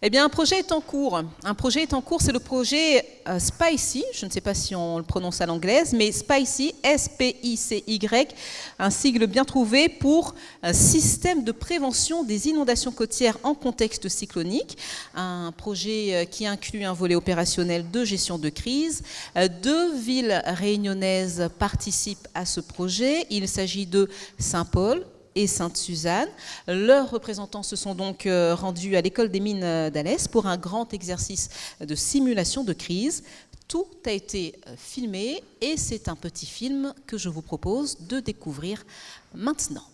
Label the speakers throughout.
Speaker 1: Eh bien, un projet est en cours. Un projet est en cours, c'est le projet SPICY, je ne sais pas si on le prononce à l'anglaise, mais SPICY, S-P-I-C-Y, un sigle bien trouvé pour un système de prévention des inondations côtières en contexte cyclonique. Un projet qui inclut un volet opérationnel de gestion de crise. 2 villes réunionnaises participent à ce projet. Il s'agit de Saint-Paul et Sainte-Suzanne. Leurs représentants se sont donc rendus à l'école des mines d'Alès pour un grand exercice de simulation de crise. Tout a été filmé et c'est un petit film que je vous propose de découvrir maintenant.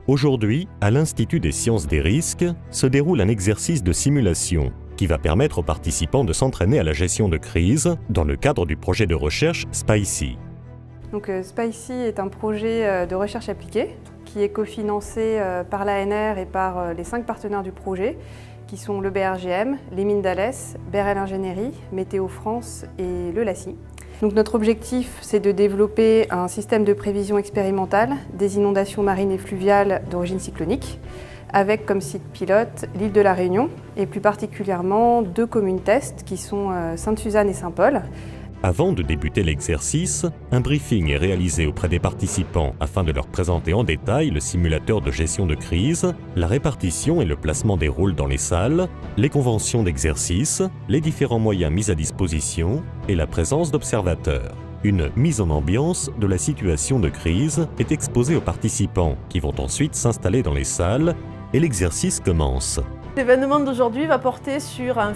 Speaker 2: Aujourd'hui, à l'Institut des sciences des risques, se déroule un exercice de simulation qui va permettre aux participants de s'entraîner à la gestion de crise dans le cadre du projet de recherche SPICY.
Speaker 3: Donc, SPICY est un projet de recherche appliquée qui est cofinancé par l'ANR et par les 5 partenaires du projet, qui sont le BRGM, les mines d'Alès, BRL Ingénierie, Météo France et le LACI. Donc notre objectif, c'est de développer un système de prévision expérimentale des inondations marines et fluviales d'origine cyclonique, avec comme site pilote l'île de la Réunion et plus particulièrement 2 communes tests qui sont Sainte-Suzanne et Saint-Paul.
Speaker 2: Avant de débuter l'exercice, un briefing est réalisé auprès des participants afin de leur présenter en détail le simulateur de gestion de crise, la répartition et le placement des rôles dans les salles, les conventions d'exercice, les différents moyens mis à disposition et la présence d'observateurs. Une mise en ambiance de la situation de crise est exposée aux participants qui vont ensuite s'installer dans les salles et l'exercice commence.
Speaker 4: L'événement d'aujourd'hui va porter sur un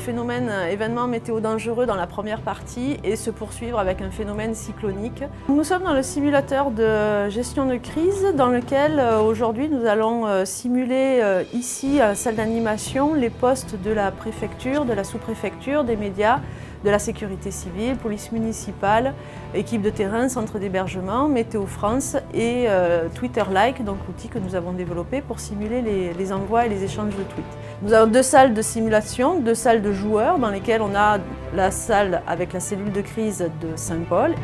Speaker 4: événement météo dangereux dans la première partie et se poursuivre avec un phénomène cyclonique. Nous sommes dans le simulateur de gestion de crise dans lequel aujourd'hui nous allons simuler ici à la salle d'animation les postes de la préfecture, de la sous-préfecture, des médias, de la sécurité civile, police municipale, équipe de terrain, centre d'hébergement, Météo France et Twitter-like, donc l'outil que nous avons développé pour simuler les envois et les échanges de tweets. Nous avons 2 salles de simulation, 2 salles de joueurs dans lesquelles on a la salle avec la cellule de crise de Saint-Paul.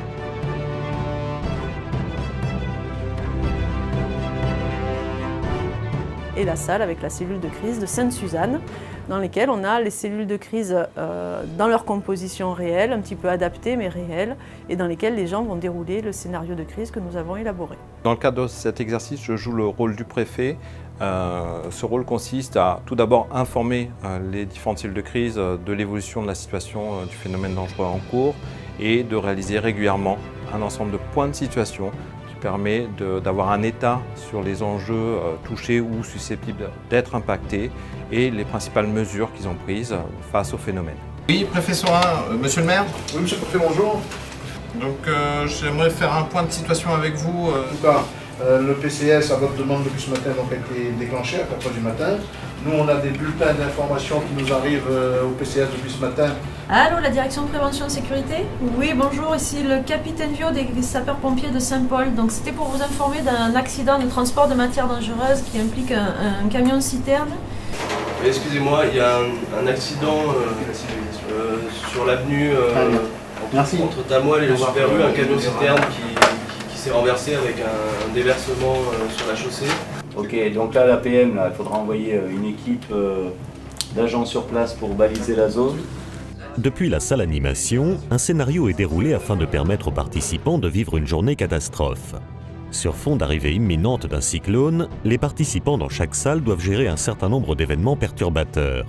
Speaker 4: Et la salle avec la cellule de crise de Sainte-Suzanne, dans lesquelles on a les cellules de crise dans leur composition réelle, un petit peu adaptée mais réelle, et dans lesquelles les gens vont dérouler le scénario de crise que nous avons élaboré.
Speaker 5: Dans le cadre de cet exercice, je joue le rôle du préfet. Ce rôle consiste à tout d'abord informer les différentes cellules de crise de l'évolution de la situation du phénomène dangereux en cours et de réaliser régulièrement un ensemble de points de situation permet d'avoir un état sur les enjeux touchés ou susceptibles d'être impactés et les principales mesures qu'ils ont prises face au phénomène.
Speaker 6: Oui, préfet Sorin, monsieur le maire.
Speaker 7: Oui, monsieur le préfet, bonjour.
Speaker 6: Donc j'aimerais faire un point de situation avec vous.
Speaker 7: En tout cas, le PCS, à votre demande depuis ce matin, donc, a été déclenché à 4h du matin. Nous, on a des bulletins d'information qui nous arrivent au PCS depuis ce matin.
Speaker 8: Allô, la direction de prévention et sécurité? Oui, bonjour, ici le capitaine Vio des sapeurs-pompiers de Saint-Paul. Donc c'était pour vous informer d'un accident de transport de matières dangereuses qui implique un camion-citerne.
Speaker 9: Excusez-moi, il y a un accident sur l'avenue entre Tamoil et le Super U, un camion-citerne qui s'est renversé avec un déversement sur la chaussée.
Speaker 10: Ok, donc là l'APM, il faudra envoyer une équipe d'agents sur place pour baliser la zone.
Speaker 2: Depuis la salle animation, un scénario est déroulé afin de permettre aux participants de vivre une journée catastrophe. Sur fond d'arrivée imminente d'un cyclone, les participants dans chaque salle doivent gérer un certain nombre d'événements perturbateurs.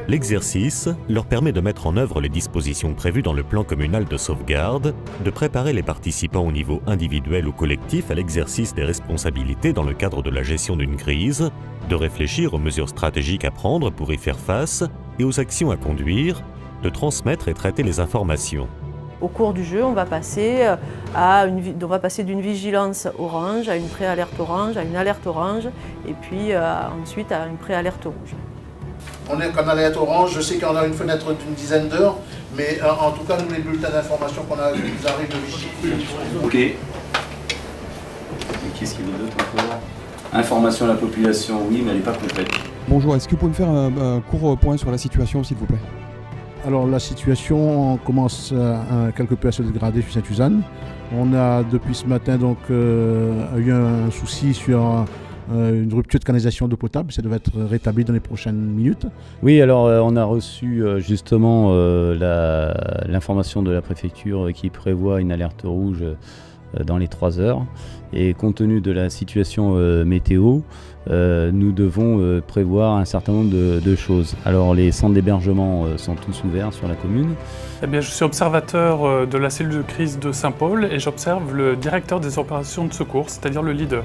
Speaker 2: L'exercice leur permet de mettre en œuvre les dispositions prévues dans le plan communal de sauvegarde, de préparer les participants au niveau individuel ou collectif à l'exercice des responsabilités dans le cadre de la gestion d'une crise, de réfléchir aux mesures stratégiques à prendre pour y faire face et aux actions à conduire, de transmettre et traiter les informations.
Speaker 4: Au cours du jeu, on va passer d'une vigilance orange à une préalerte orange, à une alerte orange, et puis ensuite à une préalerte rouge.
Speaker 7: On est quand on a l'alerte orange, je sais qu'on a une fenêtre d'une dizaine d'heures, mais en tout cas, nous, les bulletins d'information qu'on a, nous arrivent de vigilance.
Speaker 10: Ok. Et qu'est-ce qu'il y a d'autre encore? Information à la population, oui, mais elle n'est pas complète.
Speaker 11: Bonjour, est-ce que vous pouvez me faire un court point sur la situation, s'il vous plaît?
Speaker 12: Alors la situation commence quelque peu à se dégrader sur Sainte-Suzanne. On a depuis ce matin donc eu un souci sur une rupture de canalisation d'eau potable. Ça devrait être rétabli dans les prochaines minutes.
Speaker 10: Oui, alors on a reçu justement l'information de la préfecture qui prévoit une alerte rouge dans les 3 heures. Et compte tenu de la situation météo, nous devons prévoir un certain nombre de choses. Alors les centres d'hébergement sont tous ouverts sur la commune.
Speaker 13: Eh bien, je suis observateur de la cellule de crise de Saint-Paul et j'observe le directeur des opérations de secours, c'est-à-dire le leader.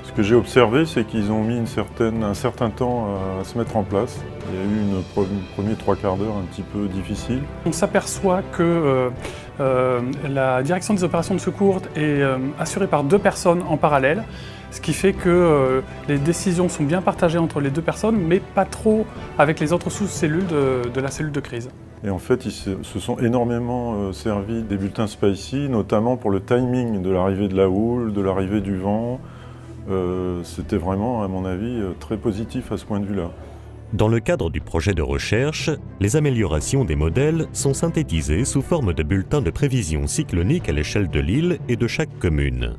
Speaker 14: Ce que j'ai observé, c'est qu'ils ont mis un certain temps à se mettre en place. Il y a eu une première 3 quarts d'heure un petit peu difficile.
Speaker 13: On s'aperçoit que la direction des opérations de secours est assurée par 2 personnes en parallèle, ce qui fait que les décisions sont bien partagées entre les 2 personnes, mais pas trop avec les autres sous-cellules de la cellule de crise.
Speaker 14: Et en fait, ils se sont énormément servis des bulletins Spicy, notamment pour le timing de l'arrivée de la houle, de l'arrivée du vent. C'était vraiment, à mon avis, très positif à ce point de vue-là.
Speaker 2: Dans le cadre du projet de recherche, les améliorations des modèles sont synthétisées sous forme de bulletins de prévision cyclonique à l'échelle de l'île et de chaque commune.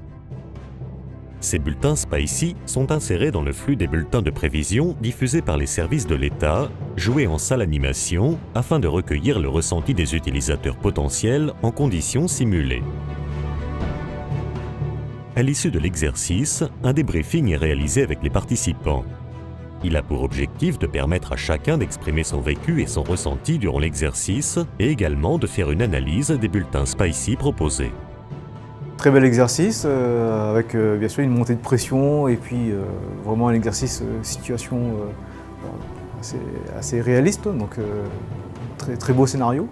Speaker 2: Ces bulletins Spicy sont insérés dans le flux des bulletins de prévision diffusés par les services de l'État, joués en salle animation, afin de recueillir le ressenti des utilisateurs potentiels en conditions simulées. À l'issue de l'exercice, un débriefing est réalisé avec les participants. Il a pour objectif de permettre à chacun d'exprimer son vécu et son ressenti durant l'exercice et également de faire une analyse des bulletins Spicy proposés.
Speaker 15: Très bel exercice, avec bien sûr une montée de pression et puis vraiment un exercice situation assez réaliste, donc très beau scénario.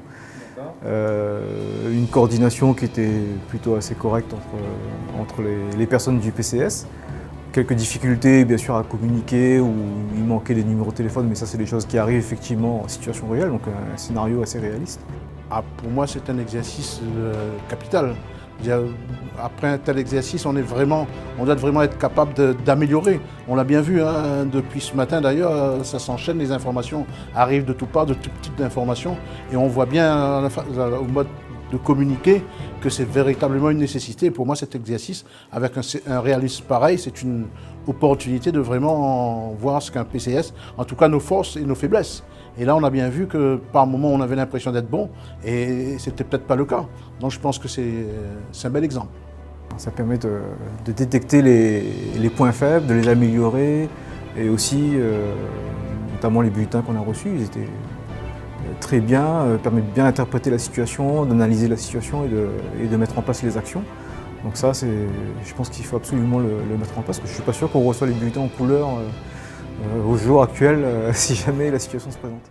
Speaker 15: Une coordination qui était plutôt assez correcte entre les personnes du PCS. Quelques difficultés bien sûr à communiquer, où il manquait des numéros de téléphone, mais ça c'est des choses qui arrivent effectivement en situation réelle, donc un scénario assez réaliste.
Speaker 12: Pour moi c'est un exercice capital. Après un tel exercice, on doit vraiment être capable d'améliorer. On l'a bien vu, hein, depuis ce matin d'ailleurs, ça s'enchaîne, les informations arrivent de toutes parts, de tout type d'informations, et on voit bien au mode de communiquer que c'est véritablement une nécessité. Pour moi, cet exercice, avec un réalisme pareil, c'est une opportunité de vraiment voir ce qu'un PCS, en tout cas nos forces et nos faiblesses. Et là, on a bien vu que par moments, on avait l'impression d'être bon, et c'était peut-être pas le cas. Donc je pense que c'est un bel exemple.
Speaker 15: Ça permet de détecter les points faibles, de les améliorer, et aussi, notamment les bulletins qu'on a reçus, ils étaient très bien, permettent de bien interpréter la situation, d'analyser la situation et de mettre en place les actions. Donc ça, je pense qu'il faut absolument le mettre en place. Je ne suis pas sûr qu'on reçoit les bulletins en couleur au jour actuel, si jamais la situation se présente.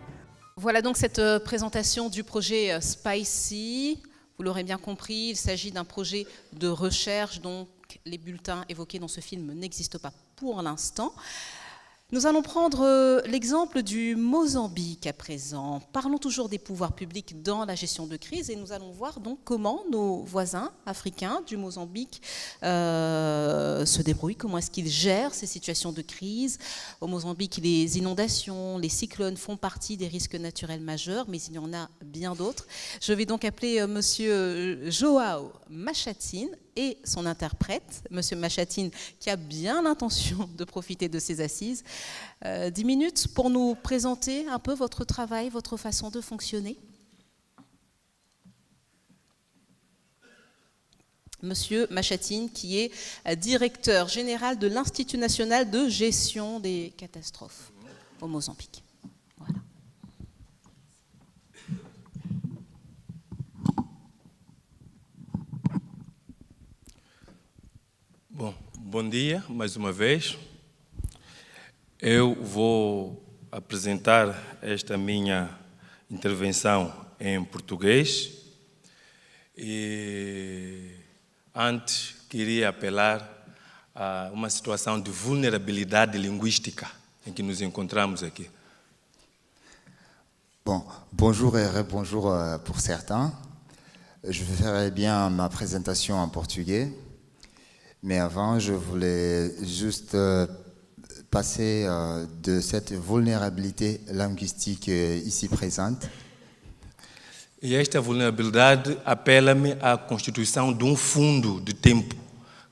Speaker 1: Voilà donc cette présentation du projet Spicy. Vous l'aurez bien compris, il s'agit d'un projet de recherche, donc les bulletins évoqués dans ce film n'existent pas pour l'instant. Nous allons prendre l'exemple du Mozambique à présent. Parlons toujours des pouvoirs publics dans la gestion de crise et nous allons voir donc comment nos voisins africains du Mozambique se débrouillent, comment est-ce qu'ils gèrent ces situations de crise. Au Mozambique, les inondations, les cyclones font partie des risques naturels majeurs, mais il y en a bien d'autres. Je vais donc appeler Monsieur Joao Machatine et son interprète, Monsieur Machatine, qui a bien l'intention de profiter de ces assises. 10 minutes pour nous présenter un peu votre travail, votre façon de fonctionner. Monsieur Machatine, qui est directeur général de l'Institut national de gestion des catastrophes au Mozambique. Voilà.
Speaker 16: Bom dia, mais uma vez. Eu vou apresentar esta minha intervenção em português e antes queria apelar a uma situação de vulnerabilidade linguística em que nos encontramos aqui.
Speaker 17: Bon, bonjour et rebonjour pour certains. Je ferai bien ma présentation en portugais. Mais avant, je voulais juste passer de cette vulnérabilité linguistique ici présente.
Speaker 16: E esta vulnerabilidade apela-me à constituição de fundo de tempo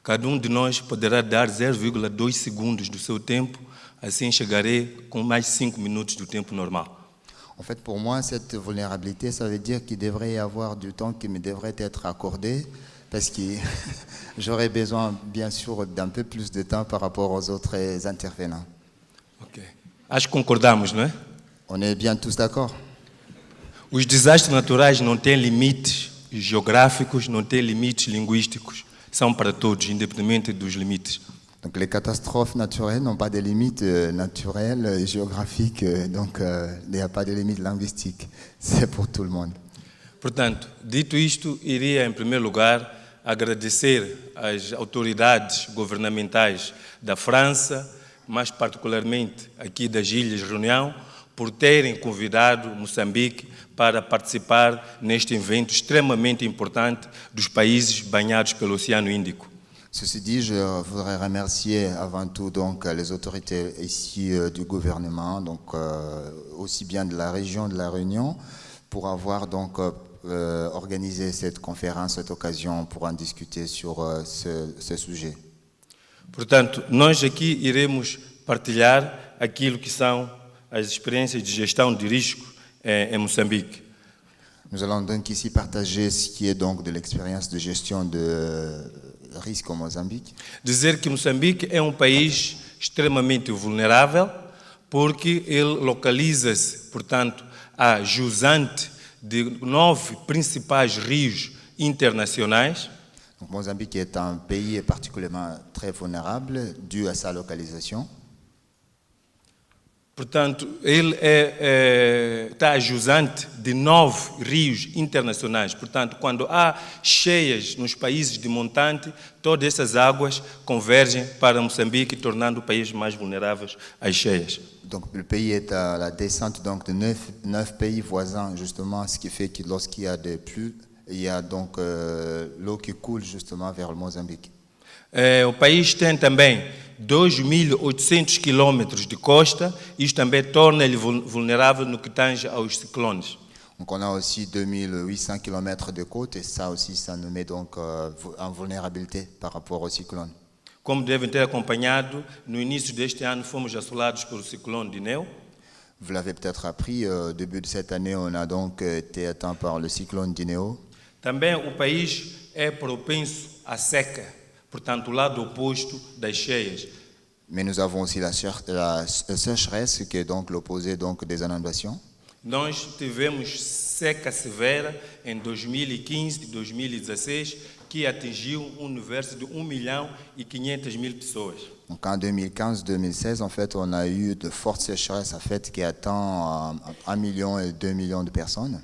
Speaker 16: Cada de nós poderá dar 0,2 segundos do seu tempo, assim chegarei com mais 5 minutos do tempo normal.
Speaker 17: En fait, pour moi, cette vulnérabilité, ça veut dire qu'il devrait y avoir du temps qui me devrait être accordé, parce que j'aurais besoin, bien sûr, d'un peu plus de temps par rapport aux autres intervenants.
Speaker 16: Ok. Acho que concordamos, não é?
Speaker 17: On est bien tous d'accord.
Speaker 16: Os desastres naturais não têm limites geográficos, não têm limites linguísticos. São para todos, independente dos limites.
Speaker 17: Donc les catastrophes naturelles n'ont pas de limites naturelles et géographiques, donc il n'y a pas de limites linguistiques. C'est pour tout le monde.
Speaker 16: Portanto, dito isto, iria em primeiro lugar agradecer às autoridades governamentais da França, mais particularmente aqui das Ilhas Reunião, por terem convidado Moçambique para participar neste evento extremamente importante dos países banhados pelo Oceano Índico.
Speaker 17: Ceci dit, je voudrais remercier avant tout donc, les autorités ici du gouvernement, donc, aussi bien de la région de la Réunion, pour avoir donc, organisé cette conférence, cette occasion pour en discuter sur ce sujet.
Speaker 16: Portanto, nós aqui iremos partilhar aquilo que são as experiências de gestão de risco em Moçambique.
Speaker 17: Nous allons donc ici partager ce qui est donc de l'expérience de gestion de risque au Moçambique.
Speaker 16: Dizer que Moçambique é país extremamente vulnerável porque ele localiza-se, portanto, a jusante de 9 principais rios internacionais.
Speaker 17: Donc, Mozambique est un pays particulièrement très vulnérable dû à sa localisation.
Speaker 16: Portanto, ele está jusante de 9 rios internacionais. Portanto, quando há cheias nos países de montante, todas essas águas convergem para Moçambique, tornando o país mais vulnerável às cheias.
Speaker 17: Donc, le pays est à la descente donc, de 9 pays voisins, justement, ce qui fait que lorsqu'il y a des pluies, il y a donc l'eau qui coule justement vers le Mozambique.
Speaker 16: O país tem também 2.800 quilômetros de costa, isto também torna-lhe vulnerável no que tange aos ciclones.
Speaker 17: Donc on a aussi 2800 km de côte et ça aussi ça nous met donc en vulnérabilité par rapport au cyclone.
Speaker 16: Como devem ter acompanhado, no início deste ano fomos assolados pelo ciclone Dineu.
Speaker 17: Vous l'avez peut-être appris, au début de cette année, on a donc été atteint par le cyclone Dineu.
Speaker 16: Também o país é propenso à seca, portanto, o lado oposto das cheias.
Speaker 17: Mais nous avons aussi la sécheresse, qui est donc l'opposé donc des inondations.
Speaker 16: Nós tivemos seca severa em 2015 e 2016, que atingiu universo de 1.500.000 pessoas.
Speaker 17: Donc en 2015-2016, en fait, on a eu de fortes sécheresses en fait, qui atteint 1 million et 2 millions de personnes.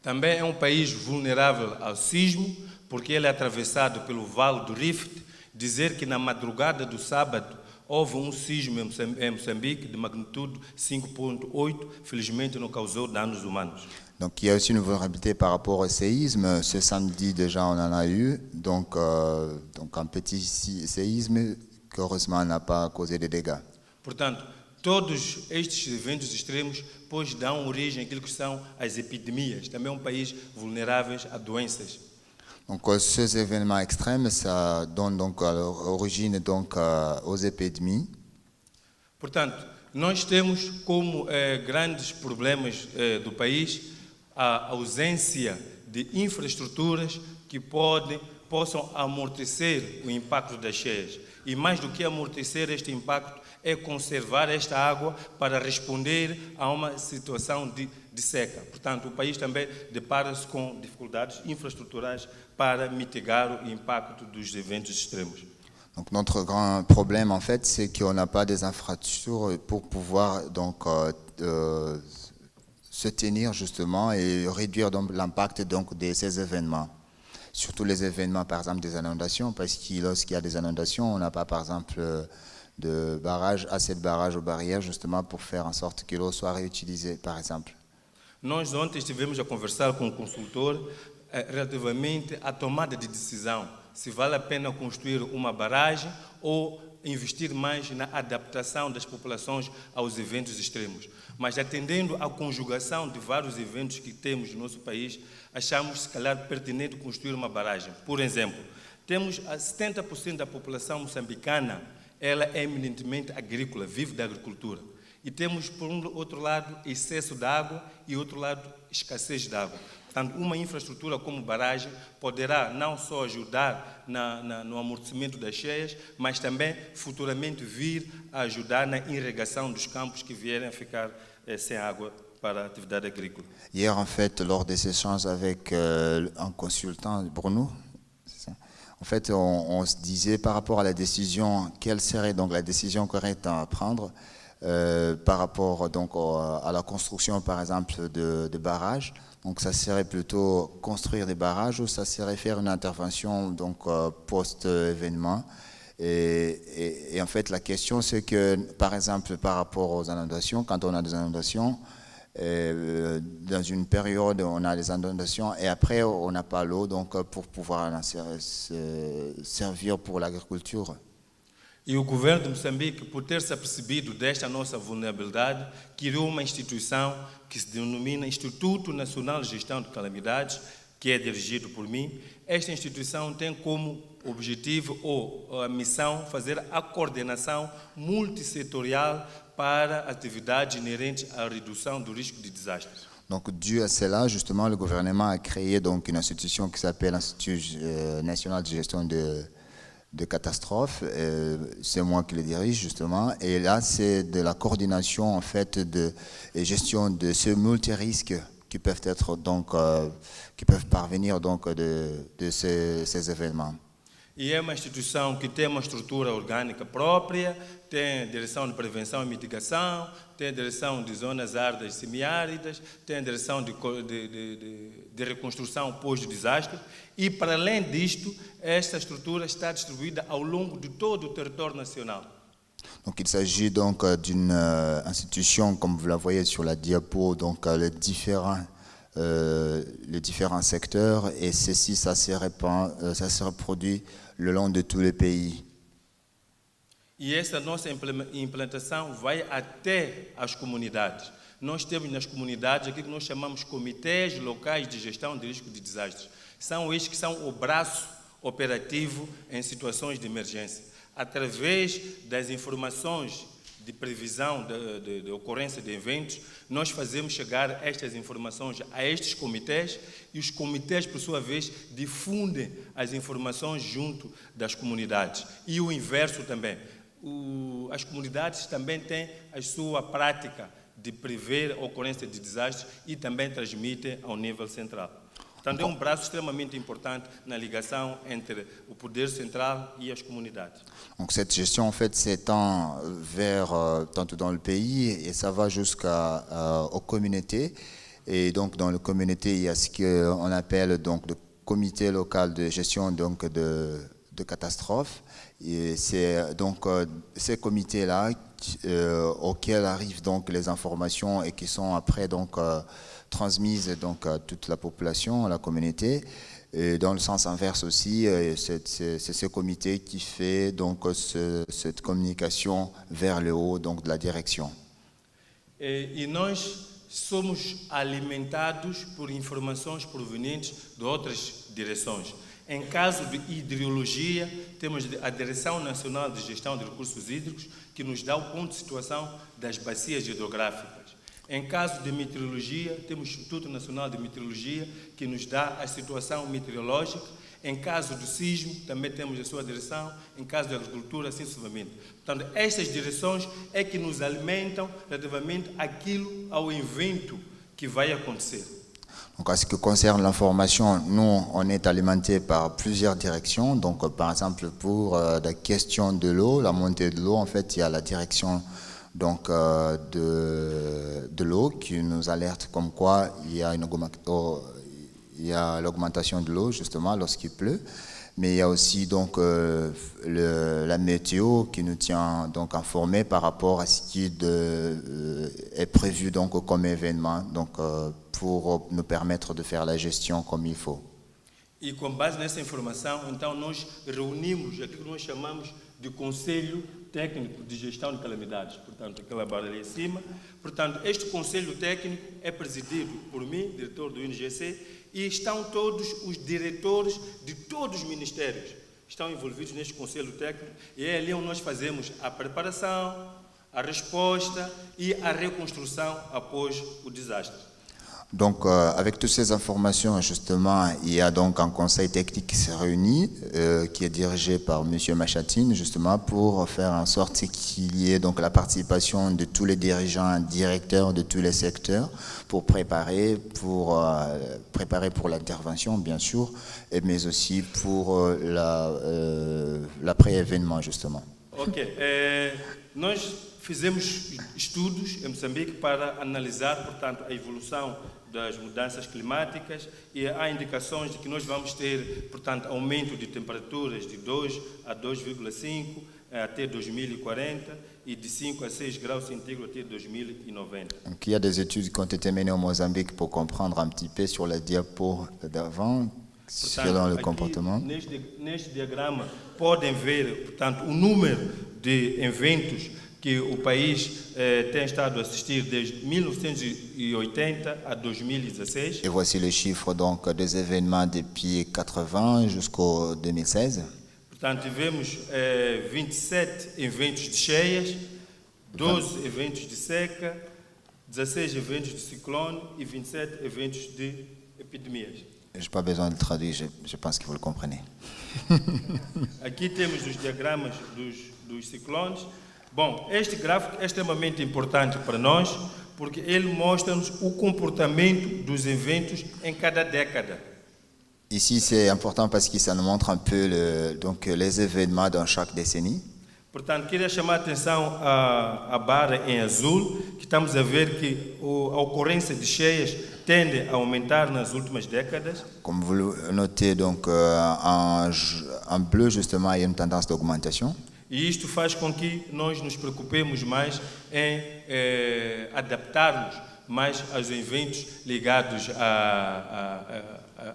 Speaker 16: Também é país vulnerável ao sismo, porque ele é atravessado pelo Vale do Rift. Dizer que na madrugada do sábado houve sismo em Moçambique de magnitude 5.8, felizmente não causou danos humanos.
Speaker 17: Donc il y a aussi une vulnérabilité par rapport au séisme. Ce samedi déjà on en a eu, donc un petit séisme qui heureusement n'a pas causé de dégâts.
Speaker 16: Portanto, todos estes eventos extremos depois dão origem àquilo que são as epidemias. Também é país vulnerável a doenças.
Speaker 17: Donc ces événements extrêmes, ça donne donc origine donc aux épidémies.
Speaker 16: Portanto, nós temos como grandes problemas do país a ausência de infraestruturas que possam amortecer o impacto das cheias. E mais do que amortecer este impacto, é conservar esta água para responder a uma situação de seca. Portanto, o país também depara-se com dificuldades infraestruturais para mitigar o impacto dos eventos extremos.
Speaker 17: Donc notre grand problème en fait, c'est qu'on n'a pas des infrastructures pour pouvoir donc se tenir justement et réduire donc l'impact donc de ces événements. Surtout les événements par exemple des inondations, parce que lorsqu'il y a des inondations, on n'a pas par exemple de barrage, assez de barrages ou barrières justement pour faire en sorte que l'eau soit réutilisée par exemple.
Speaker 16: Nós ontem estivemos a conversar com o consultor relativamente à tomada de decisão, se vale a pena construir uma barragem ou investir mais na adaptação das populações aos eventos extremos. Mas atendendo à conjugação de vários eventos que temos no nosso país, achamos se calhar pertinente construir uma barragem. Por exemplo, Temos a 70% da população moçambicana, ela é eminentemente agrícola, vive da agricultura. E temos, por um outro lado, excesso de água e, outro lado, escassez de água. Portanto, uma infraestrutura como barragem poderá não só ajudar no amortecimento das cheias, mas também futuramente vir a ajudar na irrigação dos campos que vierem a ficar sem água para a atividade agrícola.
Speaker 17: Hier, en fait, lors des échanges avec un consultant, Bruno, en fait, on se disait par rapport à la décision, quelle serait donc la décision correcte à prendre par rapport donc à la construction, par exemple, de barrages. Donc, ça serait plutôt construire des barrages ou ça serait faire une intervention donc post-événement. Et en fait, la question, c'est que, par exemple, par rapport aux inondations, quand on a des inondations, dans une période, on a des inondations et après, on n'a pas l'eau donc pour pouvoir servir pour l'agriculture.
Speaker 16: E o governo de Moçambique, por ter se apercebido desta nossa vulnerabilidade, criou uma instituição que se denomina Instituto Nacional de Gestão de Calamidades, que é dirigido por mim. Esta instituição tem como objetivo ou a missão fazer a coordenação multissetorial para atividades inerentes à redução do risco de desastres.
Speaker 17: Donc, dû à cela, justement, le gouvernement a créé donc une institution qui s'appelle l'Institut national de gestion de catastrophes. C'est moi qui le dirige, justement. Et là, c'est de la coordination, en fait, de gestion de ce multirisques qui peuvent être donc, qui peuvent parvenir donc de ces événements.
Speaker 16: E é uma instituição que tem uma estrutura orgânica própria, tem direção de prevenção e mitigação, tem direção de zonas áridas e semiáridas, tem direção de reconstrução pós-desastre e, para além disto, esta estrutura está distribuída ao longo de todo o território nacional.
Speaker 17: Donc il s'agit donc d'une institution, comme vous la voyez sur la diapo, donc les différents secteurs, et ceci, ça se reproduit le long de tous les pays.
Speaker 16: E essa nossa implantação vai até as comunidades. Nós temos nas comunidades aquilo que nós chamamos comitês locais de gestão de risco de desastres. São estes que são o braço operativo em situações de emergência. Através das informações de previsão de ocorrência de eventos, nós fazemos chegar estas informações a estes comitês e os comitês, por sua vez, difundem as informações junto das comunidades. E o inverso também. As comunidades também têm a sua prática de prever a ocorrência de desastres e também transmitem ao nível central. Portanto, é um braço extremamente importante na ligação entre o poder central et les communautés.
Speaker 17: Donc cette gestion en fait s'étend vers tant dans le pays et ça va jusqu'aux communautés. Et donc dans les communautés, il y a ce qu'on appelle donc le comité local de gestion donc de catastrophes. Et c'est donc ces comités-là auxquels arrivent donc les informations et qui sont après donc transmises donc à toute la population, à la communauté. Et dans le sens inverse aussi, c'est ce comité qui fait donc cette communication vers le haut donc de la direction.
Speaker 16: E nós somos alimentados por informações provenientes de outras direções. Em caso de hidrologia, temos a Direção Nacional de Gestão de Recursos Hídricos, que nos dá o ponto de situação das bacias hidrográficas. Em caso de meteorologia, temos o Instituto Nacional de Meteorologia, que nos dá a situação meteorológica. Em caso do sismo, também temos a sua direção. Em caso de agricultura, assim sucessivamente. Portanto, estas direções é que nos alimentam relativamente àquilo, ao evento que vai acontecer.
Speaker 17: Donc, en ce qui concerne l'information, nous, on est alimenté par plusieurs directions. Donc, par exemple, pour la question de l'eau, la montée de l'eau, en fait, il y a la direction donc, de l'eau qui nous alerte comme quoi il y a l'augmentation de l'eau, justement, lorsqu'il pleut. Mais il y a aussi donc, la météo qui nous tient donc, informés par rapport à ce qui est prévu donc, comme événement. Donc, pour nous permettre de faire la gestion comme il faut.
Speaker 16: E com base nessa informação, então nós reunimos aquilo que nós chamamos de Conselho Técnico de Gestão de Calamidades, portanto, aquela barra ali em cima. Portanto, este Conselho Técnico é presidido por mim, diretor do INGC, e estão todos os diretores de todos os ministérios. estão envolvidos neste conselho técnico e é ali onde nós fazemos a preparação, a resposta et la reconstruction après le désastre.
Speaker 17: Donc, avec toutes ces informations, justement, il y a donc un conseil technique qui se réunit, qui est dirigé par M. Machatine, justement, pour faire en sorte qu'il y ait donc la participation de tous les dirigeants, directeurs de tous les secteurs, pour préparer pour l'intervention, bien sûr, mais aussi pour l'après-événement, justement.
Speaker 16: Ok. Nós fizemos estudos em Moçambique para analisar, portanto, a evolução das mudanças climáticas e há indicações de que nós vamos ter, portanto, aumento de temperaturas de 2 a 2,5 até 2040 et de 5 à 6 graus centígrados até 2090.
Speaker 17: Donc, il y a des études qui ont été menées au Mozambique pour comprendre un petit peu sur la diapo d'avant, selon le comportement.
Speaker 16: Neste diagrama podem ver, portanto, o número de eventos que o país tem estado a assistir desde 1980 a 2016.
Speaker 17: Et voici le chiffre donc des événements depuis 80 jusqu'au 2016.
Speaker 16: Portanto, tivemos 27 eventos de cheias, 12 eventos de seca, 16 eventos de ciclone e 27 eventos de epidemias.
Speaker 17: Je n'ai pas besoin de traduire, je pense que vous le comprenez.
Speaker 16: Aqui temos os diagramas dos ciclones. Bom, este gráfico é extremamente importante para nós, porque ele mostra-nos o comportamento dos eventos em cada década.
Speaker 17: Ici, c'est important parce que ça nous montre un peu les événements dans chaque décennie.
Speaker 16: Portanto, queria chamar a atenção à barra em azul, que estamos a ver que a ocorrência de cheias tende a aumentar nas últimas décadas.
Speaker 17: Comme vous le notez, donc, en bleu, justement, il y a une tendance d'augmentation.
Speaker 16: E isto faz com que nós nos preocupemos mais em adaptarmos mais aos eventos ligados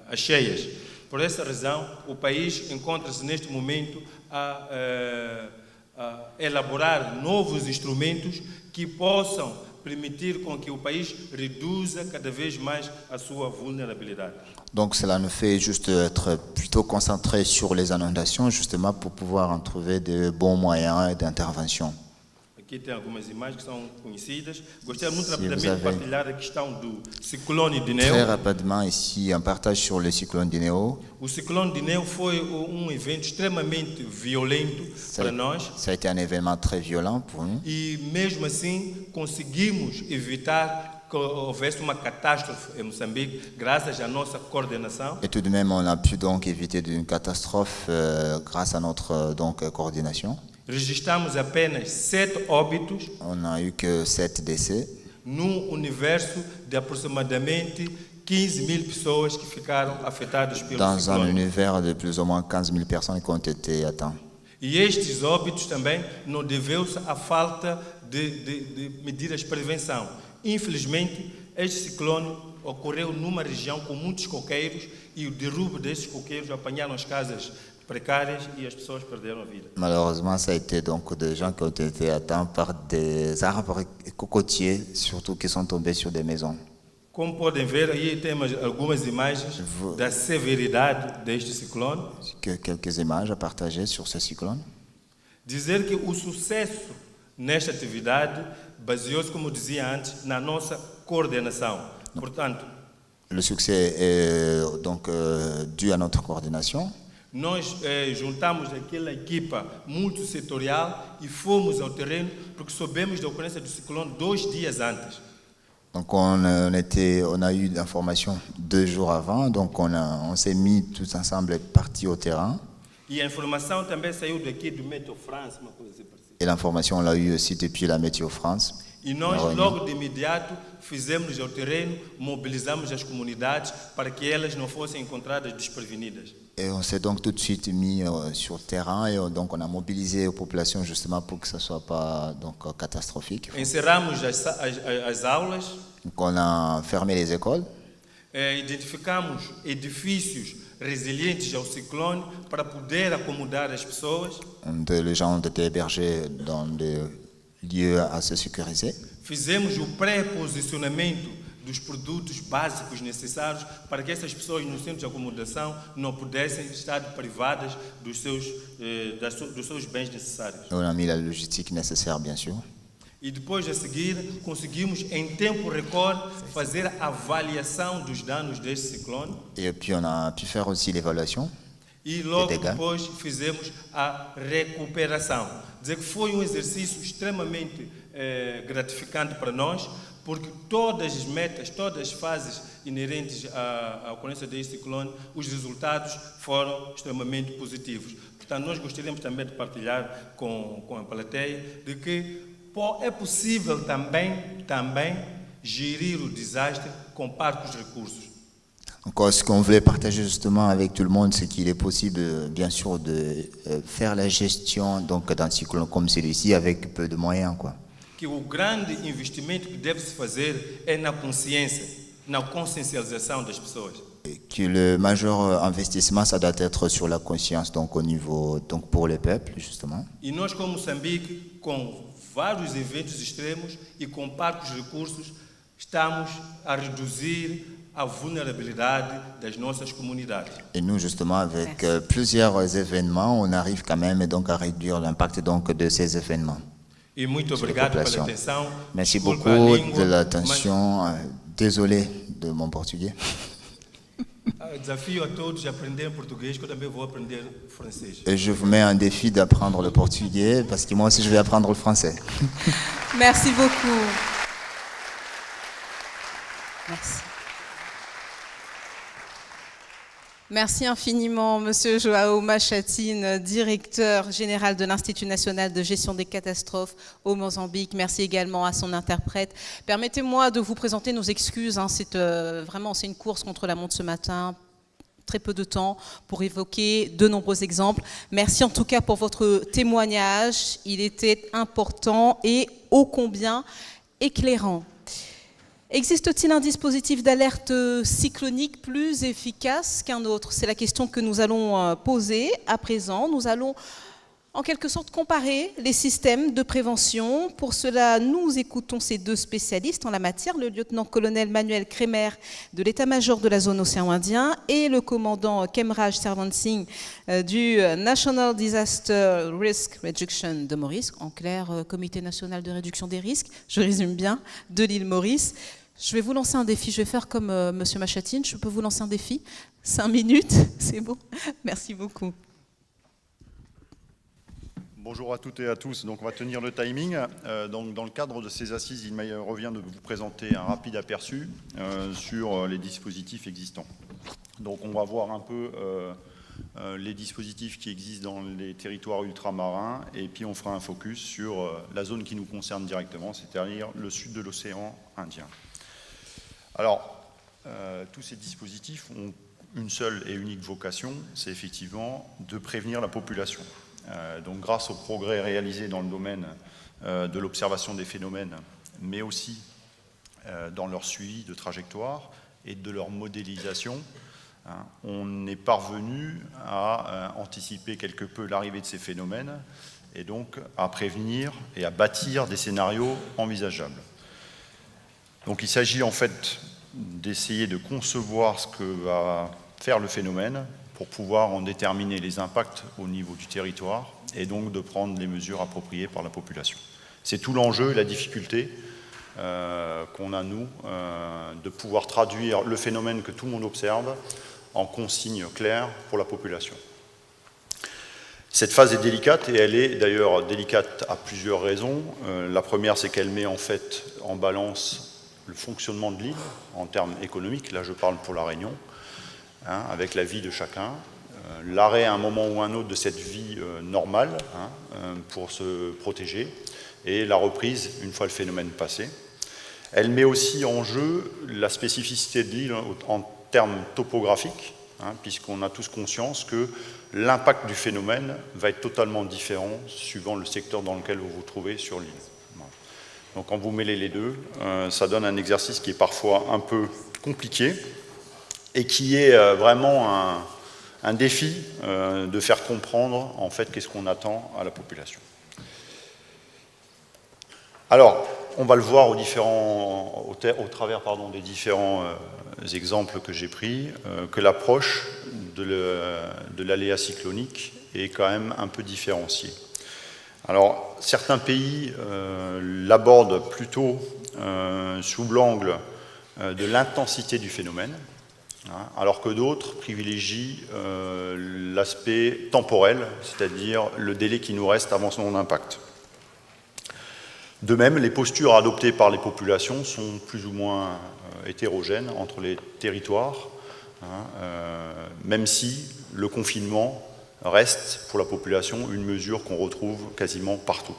Speaker 16: às cheias. Por essa razão, o país encontra-se neste momento a elaborar novos instrumentos que possam permitir com que o país reduza cada vez mais a sua vulnerabilidade.
Speaker 17: Donc cela nous fait juste être plutôt concentré sur les inondations, justement pour pouvoir en trouver de bons moyens d'intervention.
Speaker 16: Aqui tem algumas imagens que são conhecidas. Gostaria muito rapidamente de partilhar a questão do ciclone Dineo.
Speaker 17: Très rapidement ici, un partage sur le cyclone Dineo.
Speaker 16: O ciclone Dineo foi evento extremamente violento para nós.
Speaker 17: Ça a été un événement très violent pour nous.
Speaker 16: E mesmo assim conseguimos evitar que houvesse uma catástrofe em Moçambique, graças à nossa coordenação.
Speaker 17: Et tout de même, on a pu donc éviter une catastrophe grâce à notre coordination.
Speaker 16: Registramos apenas 7 óbitos.
Speaker 17: On n'a eu que 7 décès.
Speaker 16: Num universo de aproximadamente 15.000 pessoas que ficaram afetadas pelo
Speaker 17: Dans
Speaker 16: ciclone.
Speaker 17: un univers de plus ou moins 15 000 personnes qui ont été atteintes.
Speaker 16: E estes óbitos também não deveu-se à falta de medidas de prevenção. Infelizmente, este ciclone ocorreu numa região com muitos coqueiros e o derrubo desses coqueiros apanharam as casas précaires et as pessoas perderam a vida.
Speaker 17: Malheureusement, ça a été donc des gens qui ont été atteints par des arbres cocotiers, surtout qui sont tombés sur des maisons.
Speaker 16: Como podem ver, aí temos algumas imagens da severidade deste ciclone.
Speaker 17: Quelques images à partager sur ce cyclone.
Speaker 16: Dizer que o sucesso nesta atividade baseou-se, como dizia antes, na nossa coordenação. Portanto,
Speaker 17: le succès est donc dû à notre coordination.
Speaker 16: Nós juntamos aquela equipa multissetorial e fomos ao terreno porque soubemos da ocorrência do ciclone 2 dias antes.
Speaker 17: Donc on a eu l'information 2 jours avant, donc on s'est mis tous ensemble et partis au terrain.
Speaker 16: E a informação também saiu daqui do Météo France, uma coisa assim parecida.
Speaker 17: Et l'information on l'a eu aussi depuis la Météo France.
Speaker 16: E nós logo de imediato fizemos ao terreno, mobilizamos as comunidades para que elas não fossem encontradas desprevenidas.
Speaker 17: Et on s'est donc tout de suite mis sur le terrain et donc on a mobilisé les populations justement pour que ça ne soit pas donc, catastrophique.
Speaker 16: Encerramos as aulas.
Speaker 17: Donc on a fermé les écoles.
Speaker 16: Identificamos edifícios resilientes ao ciclone para poder acomodar as pessoas.
Speaker 17: Les gens ont été hébergés dans des lieux assez sécurisés.
Speaker 16: Fizemos o pré-posicionamento dos produtos básicos necessários para que essas pessoas no centro de acomodação não pudessem estar privadas dos seus bens necessários.
Speaker 17: On a mis la logistique nécessaire, bien sûr.
Speaker 16: E depois, a seguir, conseguimos em tempo recorde fazer a avaliação dos danos deste ciclone.
Speaker 17: Et puis on a pu faire aussi l'évaluation.
Speaker 16: E logo depois fizemos a recuperação. Dizer que foi exercício extremamente gratificante para nós, porque todas as metas, todas as fases inerentes à ocorrência deste ciclone, os resultados foram extremamente positivos. Portanto, nós gostaríamos também de partilhar com a plateia de que é possível também gerir o desastre com parcos recursos.
Speaker 17: Donc, ce qu'on voulait partager justement avec tout le monde, c'est qu'il est possible, bien sûr, de faire la gestion d'un cyclone comme celui-ci avec peu de moyens, quoi.
Speaker 16: Que o grande investimento que deve se fazer é na consciência, na consciencialização das pessoas.
Speaker 17: Que le majeur investissement, ça doit être sur la conscience, donc au niveau, donc pour les peuples, justement.
Speaker 16: E nós, como Moçambique, com vários eventos extremos e com parcos recursos, estamos a reduzir a vulnérabilité des nossas comunidades.
Speaker 17: Et nous, justement, avec plusieurs événements, on arrive quand même donc à réduire l'impact donc de ces événements.
Speaker 16: Et muito obrigado pela atenção.
Speaker 17: Merci beaucoup de l'attention. Désolé de mon portugais.
Speaker 16: Desafio a todos aprender português, que eu também vou aprender francês.
Speaker 17: Et je vous mets un défi d'apprendre le portugais, parce que moi aussi je vais apprendre le français.
Speaker 1: Merci beaucoup. Merci. Merci infiniment, Monsieur João Machatine, directeur général de l'Institut national de gestion des catastrophes au Mozambique. Merci également à son interprète. Permettez-moi de vous présenter nos excuses. C'est une course contre la montre ce matin. Très peu de temps pour évoquer de nombreux exemples. Merci en tout cas pour votre témoignage. Il était important et ô combien éclairant. Existe-t-il un dispositif d'alerte cyclonique plus efficace qu'un autre? C'est la question que nous allons poser à présent. Nous allons en quelque sorte comparer les systèmes de prévention. Pour cela, nous écoutons ces deux spécialistes en la matière, le lieutenant-colonel Manuel Kremer de l'état-major de la zone océan Indien et le commandant Kemraj Servan-Singh du National Disaster Risk Reduction de Maurice, en clair, Comité national de réduction des risques, je résume bien, de l'île Maurice. Je vais vous lancer un défi, je vais faire comme Monsieur Machatine, je peux vous lancer un défi? 5 minutes, c'est bon? Merci beaucoup.
Speaker 18: Bonjour à toutes et à tous. Donc on va tenir le timing. Donc dans le cadre de ces assises, il me revient de vous présenter un rapide aperçu sur les dispositifs existants. Donc on va voir un peu les dispositifs qui existent dans les territoires ultramarins et puis on fera un focus sur la zone qui nous concerne directement, c'est-à-dire le sud de l'océan Indien. Alors, tous ces dispositifs ont une seule et unique vocation, c'est effectivement de prévenir la population. Donc grâce aux progrès réalisés dans le domaine de l'observation des phénomènes, mais aussi dans leur suivi de trajectoire et de leur modélisation, on est parvenu à anticiper quelque peu l'arrivée de ces phénomènes et donc à prévenir et à bâtir des scénarios envisageables. Donc il s'agit en fait d'essayer de concevoir ce que va faire le phénomène pour pouvoir en déterminer les impacts au niveau du territoire et donc de prendre les mesures appropriées par la population. C'est tout l'enjeu et la difficulté qu'on a, nous, de pouvoir traduire le phénomène que tout le monde observe en consignes claires pour la population. Cette phase est délicate et elle est d'ailleurs délicate à plusieurs raisons. La première, c'est qu'elle met en fait en balance le fonctionnement de l'île en termes économiques. Là, je parle pour la Réunion. Avec la vie de chacun, l'arrêt à un moment ou un autre de cette vie normale pour se protéger et la reprise une fois le phénomène passé. Elle met aussi en jeu la spécificité de l'île en termes topographiques, puisqu'on a tous conscience que l'impact du phénomène va être totalement différent suivant le secteur dans lequel vous vous trouvez sur l'île. Donc quand vous mêlez les deux, ça donne un exercice qui est parfois un peu compliqué, et qui est vraiment un défi de faire comprendre en fait qu'est-ce qu'on attend à la population. Alors, on va le voir au travers des différents exemples que j'ai pris, que l'approche de l'aléa cyclonique est quand même un peu différenciée. Alors, certains pays l'abordent plutôt sous l'angle de l'intensité du phénomène, alors que d'autres privilégient l'aspect temporel, c'est-à-dire le délai qui nous reste avant son impact. De même, les postures adoptées par les populations sont plus ou moins hétérogènes entre les territoires, même si le confinement reste pour la population une mesure qu'on retrouve quasiment partout.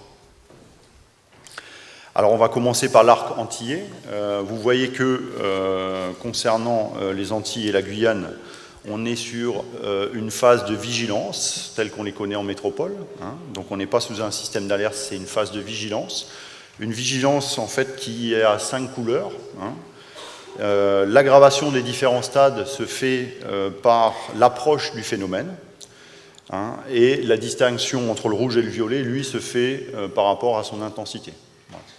Speaker 18: Alors on va commencer par l'arc antillais. Vous voyez que concernant les Antilles et la Guyane, on est sur une phase de vigilance telle qu'on les connaît en métropole. Donc on n'est pas sous un système d'alerte, c'est une phase de vigilance. Une vigilance en fait qui est à 5 couleurs. L'aggravation des différents stades se fait par l'approche du phénomène. Et la distinction entre le rouge et le violet, lui, se fait par rapport à son intensité.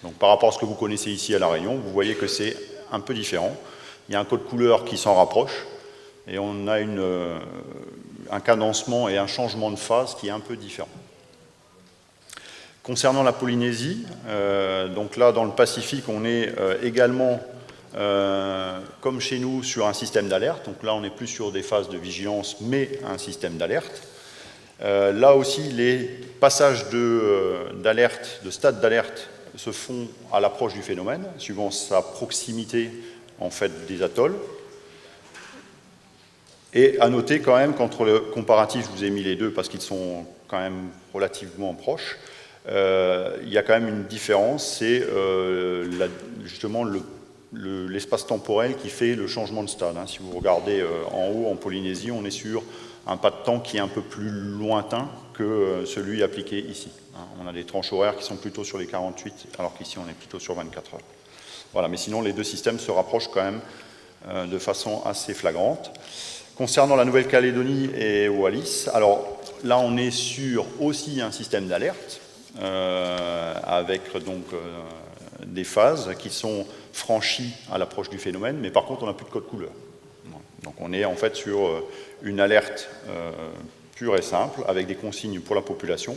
Speaker 18: Donc par rapport à ce que vous connaissez ici à La Réunion, vous voyez que c'est un peu différent. Il y a un code couleur qui s'en rapproche, et on a un cadencement et un changement de phase qui est un peu différent. Concernant la Polynésie, donc là dans le Pacifique, on est également, comme chez nous, sur un système d'alerte. Donc là on n'est plus sur des phases de vigilance, mais un système d'alerte. Là aussi, les passages d'alerte, de stade d'alerte, se font à l'approche du phénomène, suivant sa proximité en fait des atolls. Et à noter quand même qu'entre le comparatif, je vous ai mis les deux parce qu'ils sont quand même relativement proches, il y a quand même une différence, c'est justement l'espace temporel qui fait le changement de stade. Si vous regardez en haut, en Polynésie, on est sur un pas de temps qui est un peu plus lointain que celui appliqué ici. On a des tranches horaires qui sont plutôt sur les 48, alors qu'ici on est plutôt sur 24 heures. Voilà, mais sinon les deux systèmes se rapprochent quand même de façon assez flagrante. Concernant la Nouvelle-Calédonie et Wallis, alors là on est sur aussi un système d'alerte, avec donc des phases qui sont franchies à l'approche du phénomène, mais par contre on n'a plus de code couleur. Donc on est en fait sur une alerte pure et simple, avec des consignes pour la population,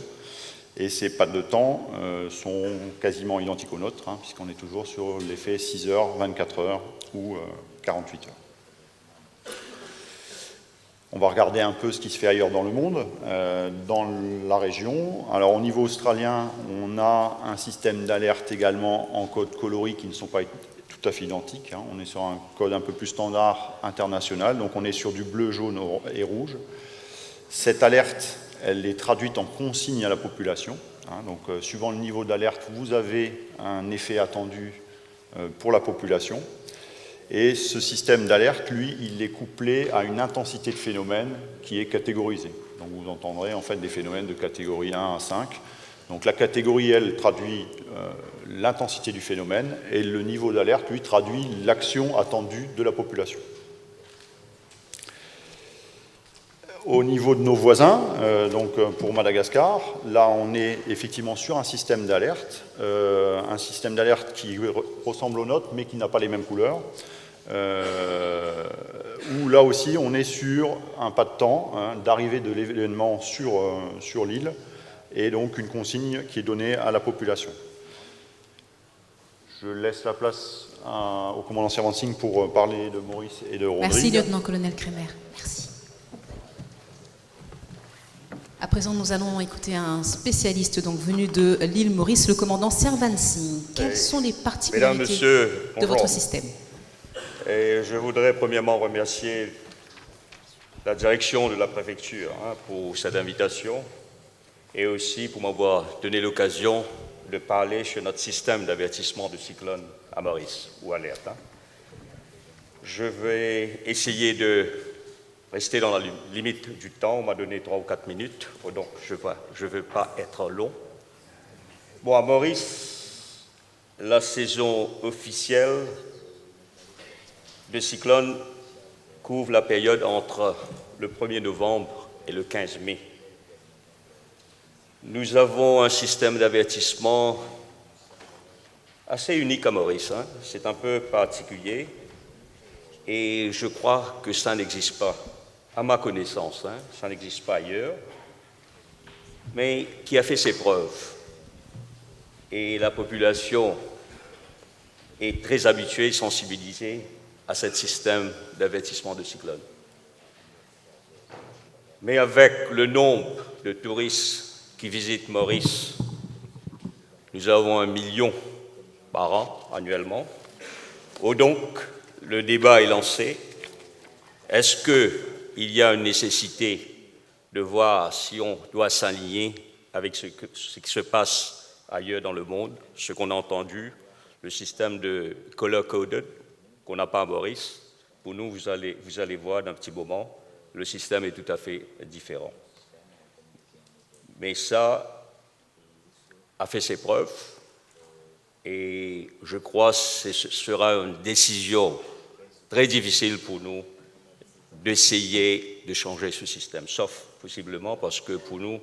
Speaker 18: et ces pas de temps sont quasiment identiques aux nôtres, puisqu'on est toujours sur l'effet 6 heures, 24 heures ou 48 heures. On va regarder un peu ce qui se fait ailleurs dans le monde, dans la région. Alors au niveau australien, on a un système d'alerte également en code coloris qui ne sont pas tout à fait identiques. On est sur un code un peu plus standard international, donc on est sur du bleu, jaune et rouge. Cette alerte, elle est traduite en consigne à la population. Donc suivant le niveau d'alerte, vous avez un effet attendu pour la population. Et ce système d'alerte, lui, il est couplé à une intensité de phénomène qui est catégorisée. Donc vous entendrez en fait des phénomènes de catégorie 1 à 5. Donc la catégorie, elle, traduit l'intensité du phénomène, et le niveau d'alerte, lui, traduit l'action attendue de la population. Au niveau de nos voisins, donc pour Madagascar, là on est effectivement sur un système d'alerte qui ressemble au nôtre, mais qui n'a pas les mêmes couleurs. Où là aussi on est sur un pas de temps d'arrivée de l'événement sur l'île, et donc une consigne qui est donnée à la population. Je laisse la place au commandant Servansing pour parler de Maurice et de Rodrigue.
Speaker 1: Merci, lieutenant-colonel Kremer. Merci. À présent, nous allons écouter un spécialiste donc venu de l'île Maurice, le commandant Servansing. Quelles sont les particularités
Speaker 19: Mesdames, Messieurs,
Speaker 1: de votre système?
Speaker 19: Et je voudrais premièrement remercier la direction de la préfecture pour cette invitation, et aussi pour m'avoir donné l'occasion de parler sur notre système d'avertissement de cyclone à Maurice, ou alerte. Je vais essayer de rester dans la limite du temps. On m'a donné 3 ou 4 minutes, donc je ne veux pas être long. Bon, à Maurice, la saison officielle de cyclone couvre la période entre le 1er novembre et le 15 mai. Nous avons un système d'avertissement assez unique à Maurice, hein. C'est un peu particulier et je crois que ça n'existe pas, à ma connaissance, hein. Ça n'existe pas ailleurs, mais qui a fait ses preuves. Et la population est très habituée, sensibilisée à ce système d'avertissement de cyclone. Mais avec le nombre de touristes qui visitent Maurice, nous avons 1 million par an, annuellement. Donc, le débat est lancé. Est-ce qu'il y a une nécessité de voir si on doit s'aligner avec ce qui se passe ailleurs dans le monde, ce qu'on a entendu, le système de color-coded, qu'on n'a pas à Maurice. Pour nous, vous allez voir d'un petit moment, le système est tout à fait différent. Mais ça a fait ses preuves et je crois que ce sera une décision très difficile pour nous d'essayer de changer ce système, sauf possiblement parce que pour nous,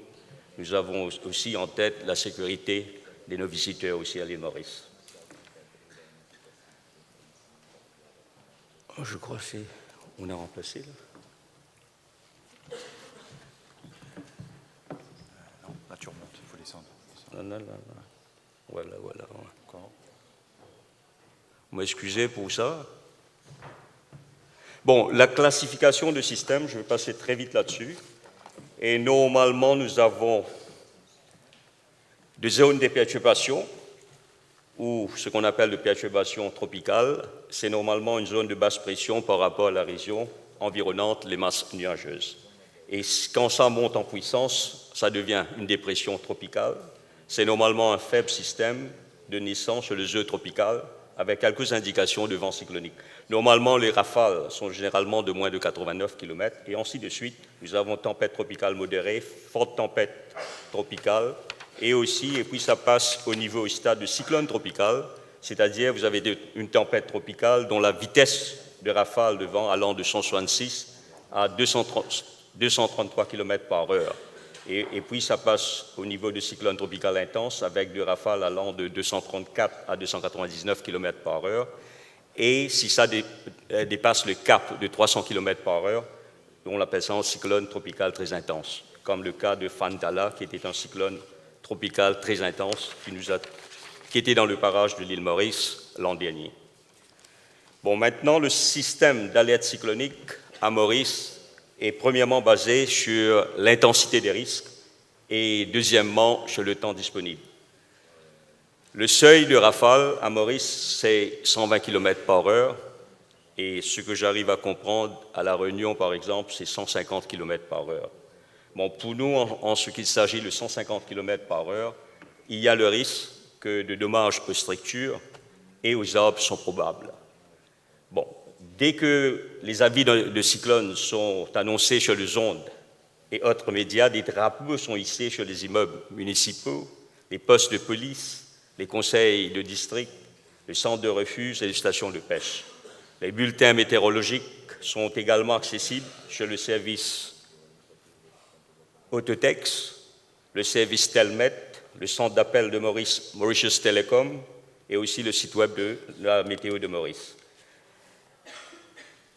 Speaker 19: nous avons aussi en tête la sécurité de nos visiteurs aussi à l'île Maurice. Oh, je crois qu'on a remplacé là.
Speaker 18: Non, là tu remontes, il faut descendre.
Speaker 19: Non. Voilà. Encore. Vous m'excusez pour ça. Bon, la classification de système, je vais passer très vite là-dessus. Et normalement, nous avons des zones de perturbation, ou ce qu'on appelle de perturbation tropicale. C'est normalement une zone de basse pression par rapport à la région environnante, les masses nuageuses. Et quand ça monte en puissance, ça devient une dépression tropicale. C'est normalement un faible système de naissance sur le jeu tropical, avec quelques indications de vent cyclonique. Normalement, les rafales sont généralement de moins de 89 km, et ainsi de suite. Nous avons tempête tropicale modérée, forte tempête tropicale, et puis ça passe au niveau au stade de cyclone tropical, c'est-à-dire vous avez une tempête tropicale dont la vitesse de rafale de vent allant de 166 à 233 km par heure. Et puis ça passe au niveau de cyclone tropical intense avec des rafales allant de 234 à 299 km par heure. Et si ça dépasse le cap de 300 km par heure, on appelle ça un cyclone tropical très intense, comme le cas de Fantala, qui était un cyclone tropical très intense qui était dans le parage de l'île Maurice l'an dernier. Bon, maintenant, le système d'alerte cyclonique à Maurice est premièrement basé sur l'intensité des risques et deuxièmement sur le temps disponible. Le seuil de rafale à Maurice, c'est 120 km par heure et ce que j'arrive à comprendre à La Réunion, par exemple, c'est 150 km par heure. Bon, pour nous, en ce qu'il s'agit de 150 km par heure, il y a le risque que de dommages aux structures et aux arbres sont probables. Bon, dès que les avis de cyclone sont annoncés sur les ondes et autres médias, des drapeaux sont hissés sur les immeubles municipaux, les postes de police, les conseils de district, les centres de refuge et les stations de pêche. Les bulletins météorologiques sont également accessibles sur le service Autotex, le service Telmet, le centre d'appel de Mauritius Telecom et aussi le site web de la météo de Maurice.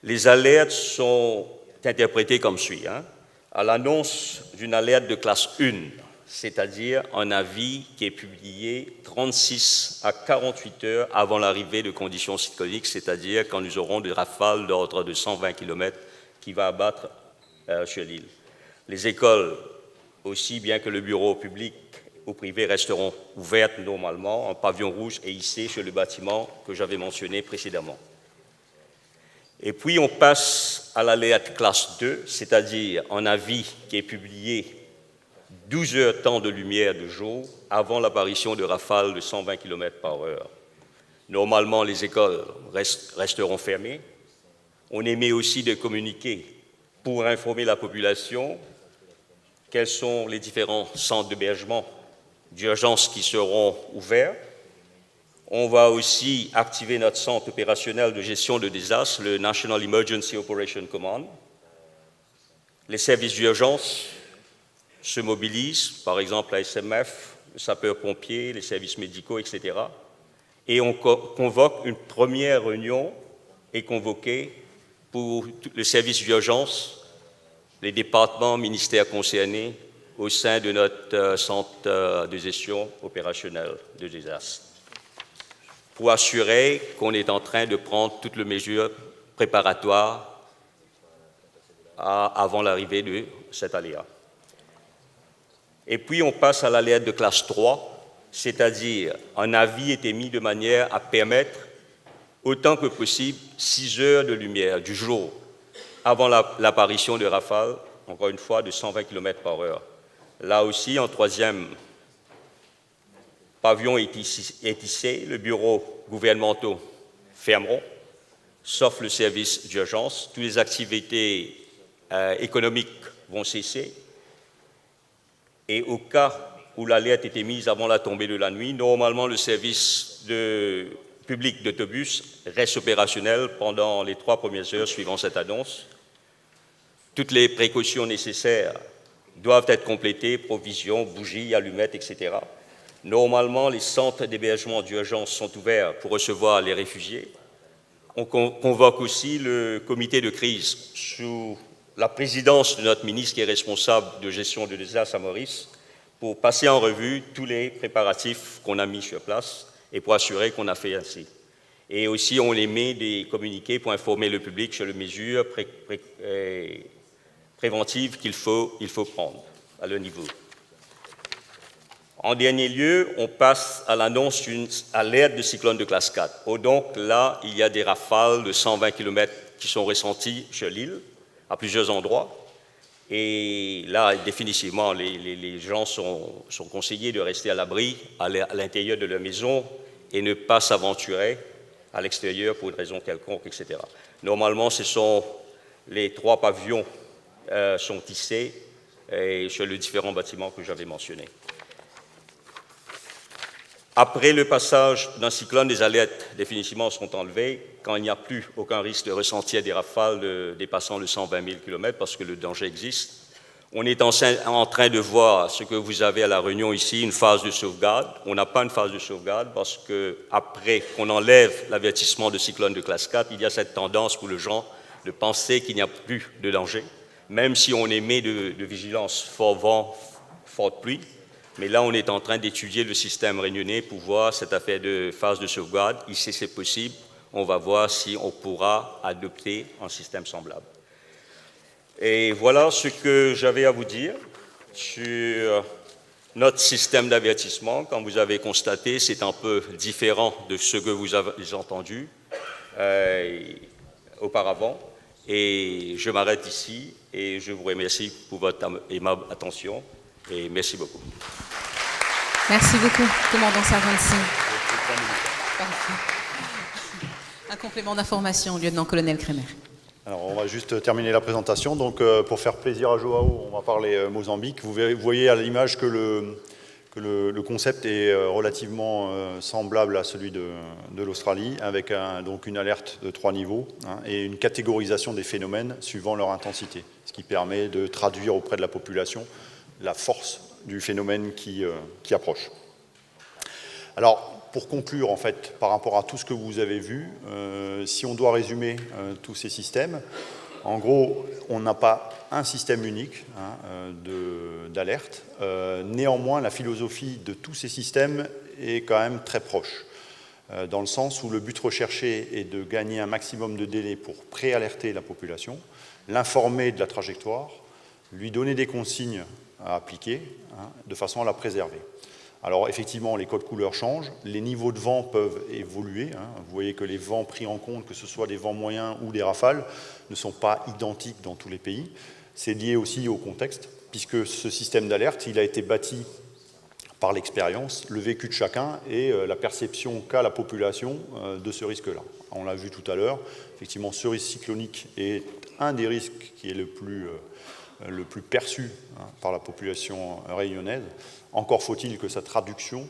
Speaker 19: Les alertes sont interprétées comme suit. À l'annonce d'une alerte de classe 1, c'est-à-dire un avis qui est publié 36 à 48 heures avant l'arrivée de conditions cycloniques, c'est-à-dire quand nous aurons des rafales d'ordre de 120 km qui va abattre sur l'île. Les écoles aussi, bien que le bureau public ou privé resteront ouvertes normalement, en pavillon rouge et hissé sur le bâtiment que j'avais mentionné précédemment. Et puis on passe à l'alerte classe 2, c'est-à-dire un avis qui est publié 12 heures temps de lumière de jour avant l'apparition de rafales de 120 km par heure. Normalement, les écoles resteront fermées. On émet aussi des communiqués pour informer la population quels sont les différents centres d'hébergement d'urgence qui seront ouverts. On va aussi activer notre centre opérationnel de gestion de désastres, le National Emergency Operation Command. Les services d'urgence se mobilisent, par exemple la SMF, le sapeur-pompier, les services médicaux, etc. Et on convoque une première réunion est convoquée pour le service d'urgence, les départements, ministères concernés au sein de notre centre de gestion opérationnelle de désastre, pour assurer qu'on est en train de prendre toutes les mesures préparatoires avant l'arrivée de cet aléa. Et puis on passe à l'alerte de classe 3, c'est-à-dire un avis est émis de manière à permettre autant que possible 6 heures de lumière du jour avant l'apparition de rafales, encore une fois, de 120 km/h. Là aussi, en troisième pavillon est tissé, le bureau gouvernementaux fermeront, sauf le service d'urgence. Toutes les activités économiques vont cesser. Et au cas où l'alerte est émise avant la tombée de la nuit, normalement le service public d'autobus reste opérationnel pendant les 3 premières heures suivant cette annonce. Toutes les précautions nécessaires doivent être complétées, provisions, bougies, allumettes, etc. Normalement, les centres d'hébergement d'urgence sont ouverts pour recevoir les réfugiés. On convoque aussi le comité de crise sous la présidence de notre ministre qui est responsable de gestion de désastre à Maurice pour passer en revue tous les préparatifs qu'on a mis sur place et pour assurer qu'on a fait ainsi. Et aussi, on émet des communiqués pour informer le public sur les mesures préventives qu'il faut prendre à leur niveau. En dernier lieu, on passe à l'annonce d'une alerte de cyclone de classe 4. Donc là, il y a des rafales de 120 km qui sont ressenties sur l'île, à plusieurs endroits. Et là, définitivement, les gens sont conseillés de rester à l'abri, à l'intérieur de leur maison, et ne pas s'aventurer à l'extérieur pour une raison quelconque, etc. Normalement, ce sont les 3 pavillons sont tissés sur les différents bâtiments que j'avais mentionnés. Après le passage d'un cyclone, les alertes définitivement sont enlevées quand il n'y a plus aucun risque de ressentir des rafales dépassant le 120 000 km parce que le danger existe. On est en train de voir ce que vous avez à la réunion ici, une phase de sauvegarde. On n'a pas une phase de sauvegarde parce qu'après qu'on enlève l'avertissement de cyclone de classe 4, il y a cette tendance pour les gens de penser qu'il n'y a plus de danger, même si on émet de vigilance fort vent, forte pluie. Mais là, on est en train d'étudier le système réunionnais pour voir cette affaire de phase de sauvegarde. Ici, c'est possible. On va voir si on pourra adopter un système semblable. Et voilà ce que j'avais à vous dire sur notre système d'avertissement. Comme vous avez constaté, c'est un peu différent de ce que vous avez entendu auparavant. Et je m'arrête ici et je vous remercie pour votre aimable attention. Et merci beaucoup.
Speaker 1: Merci beaucoup, commandant Sarvancy. Un complément d'information, lieutenant-colonel Kremer.
Speaker 18: Alors, on va juste terminer la présentation. Donc, pour faire plaisir à Joao, on va parler Mozambique. Vous voyez à l'image que le concept est relativement semblable à celui de l'Australie, avec donc une alerte de 3 niveaux et une catégorisation des phénomènes suivant leur intensité, ce qui permet de traduire auprès de la population la force du phénomène qui approche. Alors, pour conclure, en fait, par rapport à tout ce que vous avez vu, si on doit résumer tous ces systèmes, en gros, on n'a pas un système unique d'alerte. Néanmoins, la philosophie de tous ces systèmes est quand même très proche, dans le sens où le but recherché est de gagner un maximum de délai pour préalerter la population, l'informer de la trajectoire, lui donner des consignes à appliquer, de façon à la préserver. Alors effectivement, les codes couleurs changent, les niveaux de vent peuvent évoluer. Vous voyez que les vents pris en compte, que ce soit des vents moyens ou des rafales, ne sont pas identiques dans tous les pays. C'est lié aussi au contexte, puisque ce système d'alerte, il a été bâti par l'expérience, le vécu de chacun et la perception qu'a la population de ce risque-là. On l'a vu tout à l'heure, effectivement, ce risque cyclonique est un des risques qui est le plus perçu par la population réunionnaise. Encore faut-il que sa traduction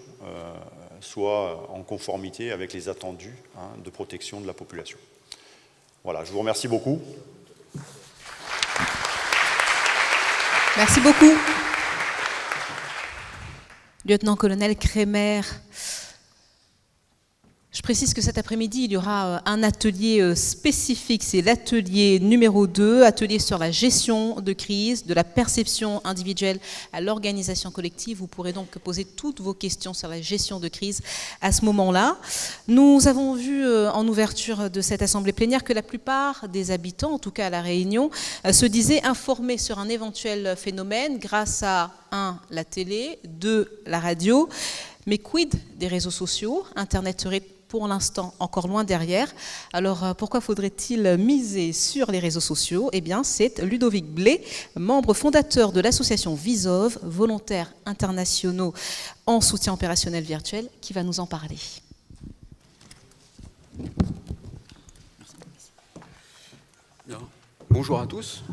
Speaker 18: soit en conformité avec les attendus de protection de la population. Voilà, je vous remercie beaucoup.
Speaker 1: Merci beaucoup. Lieutenant-colonel Kremer, Je précise que cet après-midi, il y aura un atelier spécifique, c'est l'atelier numéro 2, atelier sur la gestion de crise, de la perception individuelle à l'organisation collective. Vous pourrez donc poser toutes vos questions sur la gestion de crise à ce moment-là. Nous avons vu en ouverture de cette assemblée plénière que la plupart des habitants, en tout cas à La Réunion, se disaient informés sur un éventuel phénomène grâce à 1. La télé, 2. La radio. Mais quid des réseaux sociaux? Internet serait pour l'instant encore loin derrière. Alors pourquoi faudrait-il miser sur les réseaux sociaux? Eh bien c'est Ludovic Blé, membre fondateur de l'association Visov, volontaires internationaux en soutien opérationnel virtuel, qui va nous en parler.
Speaker 20: Bien. Bonjour à tous.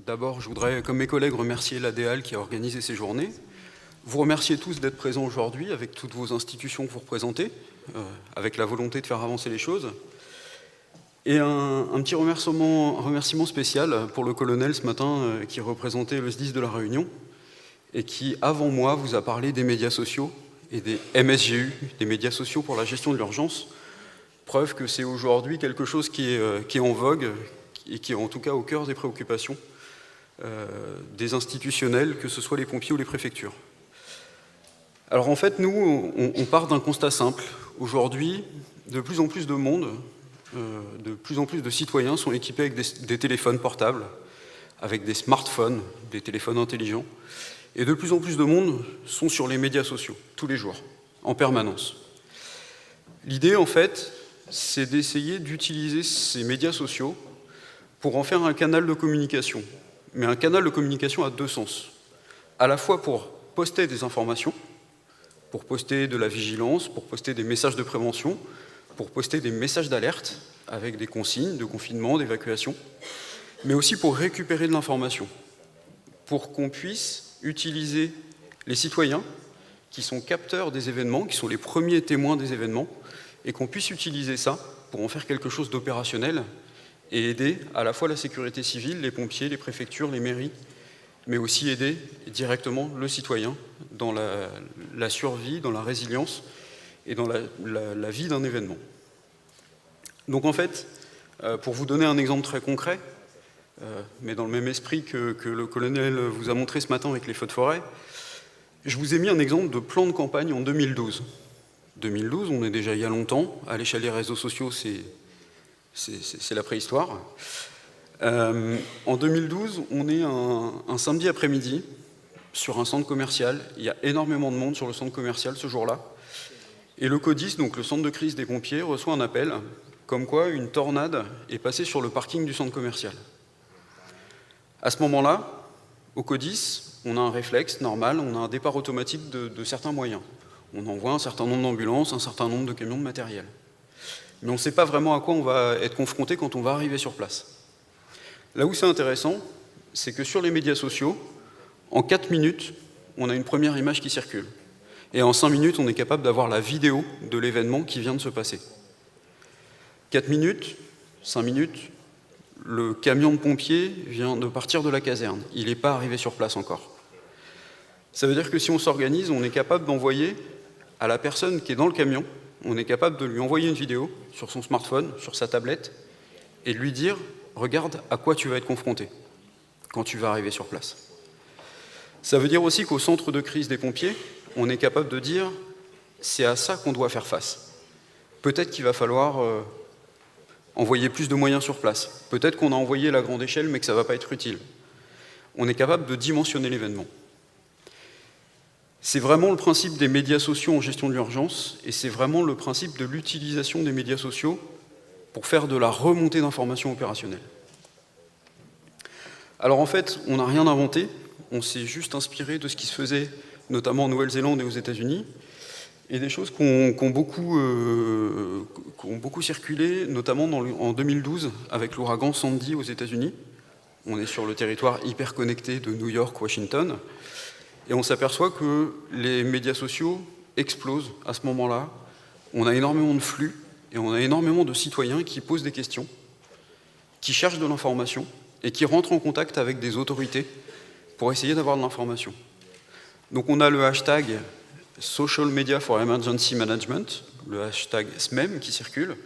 Speaker 20: D'abord, je voudrais, comme mes collègues, remercier l'ADEAL qui a organisé ces journées. Vous remercier tous d'être présents aujourd'hui avec toutes vos institutions que vous représentez, avec la volonté de faire avancer les choses. Et un petit remerciement spécial pour le colonel ce matin qui représentait le SDIS de La Réunion et qui, avant moi, vous a parlé des médias sociaux et des MSGU, des médias sociaux pour la gestion de l'urgence. Preuve que c'est aujourd'hui quelque chose qui est en vogue et qui est en tout cas au cœur des préoccupations des institutionnels, que ce soit les pompiers ou les préfectures. Alors en fait, nous, on part d'un constat simple. Aujourd'hui, de plus en plus de monde, de plus en plus de citoyens sont équipés avec des téléphones portables, avec des smartphones, des téléphones intelligents, et de plus en plus de monde sont sur les médias sociaux, tous les jours, en permanence. L'idée, en fait, c'est d'essayer d'utiliser ces médias sociaux pour en faire un canal de communication. Mais un canal de communication à 2 sens. À la fois pour poster des informations, pour poster de la vigilance, pour poster des messages de prévention, pour poster des messages d'alerte avec des consignes de confinement, d'évacuation, mais aussi pour récupérer de l'information, pour qu'on puisse utiliser les citoyens qui sont capteurs des événements, qui sont les premiers témoins des événements, et qu'on puisse utiliser ça pour en faire quelque chose d'opérationnel et aider à la fois la sécurité civile, les pompiers, les préfectures, les mairies, mais aussi aider directement le citoyen dans la survie, dans la résilience et dans la vie d'un événement. Donc en fait, pour vous donner un exemple très concret, mais dans le même esprit que le colonel vous a montré ce matin avec les feux de forêt, je vous ai mis un exemple de plan de campagne en 2012. 2012, on est déjà il y a longtemps, à l'échelle des réseaux sociaux, c'est la préhistoire. En 2012, on est un samedi après-midi sur un centre commercial. Il y a énormément de monde sur le centre commercial ce jour-là. Et le CODIS, donc le centre de crise des pompiers, reçoit un appel comme quoi une tornade est passée sur le parking du centre commercial. À ce moment-là, au CODIS, on a un réflexe normal, on a un départ automatique de certains moyens. On envoie un certain nombre d'ambulances, un certain nombre de camions de matériel. Mais on ne sait pas vraiment à quoi on va être confronté quand on va arriver sur place. Là où c'est intéressant, c'est que sur les médias sociaux, en 4 minutes, on a une première image qui circule. Et en 5 minutes, on est capable d'avoir la vidéo de l'événement qui vient de se passer. 4 minutes, 5 minutes, le camion de pompiers vient de partir de la caserne. Il n'est pas arrivé sur place encore. Ça veut dire que si on s'organise, on est capable d'envoyer à la personne qui est dans le camion, on est capable de lui envoyer une vidéo sur son smartphone, sur sa tablette, et de lui dire « Regarde à quoi tu vas être confronté quand tu vas arriver sur place ». Ça veut dire aussi qu'au centre de crise des pompiers, on est capable de dire « C'est à ça qu'on doit faire face ». Peut-être qu'il va falloir envoyer plus de moyens sur place. Peut-être qu'on a envoyé à la grande échelle, mais que ça ne va pas être utile. On est capable de dimensionner l'événement. C'est vraiment le principe des médias sociaux en gestion de l'urgence, et c'est vraiment le principe de l'utilisation des médias sociaux pour faire de la remontée d'informations opérationnelles. Alors en fait, on n'a rien inventé, on s'est juste inspiré de ce qui se faisait, notamment en Nouvelle-Zélande et aux États-Unis, et des choses qui ont beaucoup circulé, notamment en 2012 avec l'ouragan Sandy aux États-Unis. On est sur le territoire hyper connecté de New York, Washington, et on s'aperçoit que les médias sociaux explosent à ce moment-là. On a énormément de flux et on a énormément de citoyens qui posent des questions, qui cherchent de l'information et qui rentrent en contact avec des autorités pour essayer d'avoir de l'information. Donc on a le hashtag Social Media for Emergency Management, le hashtag SMEM qui circule.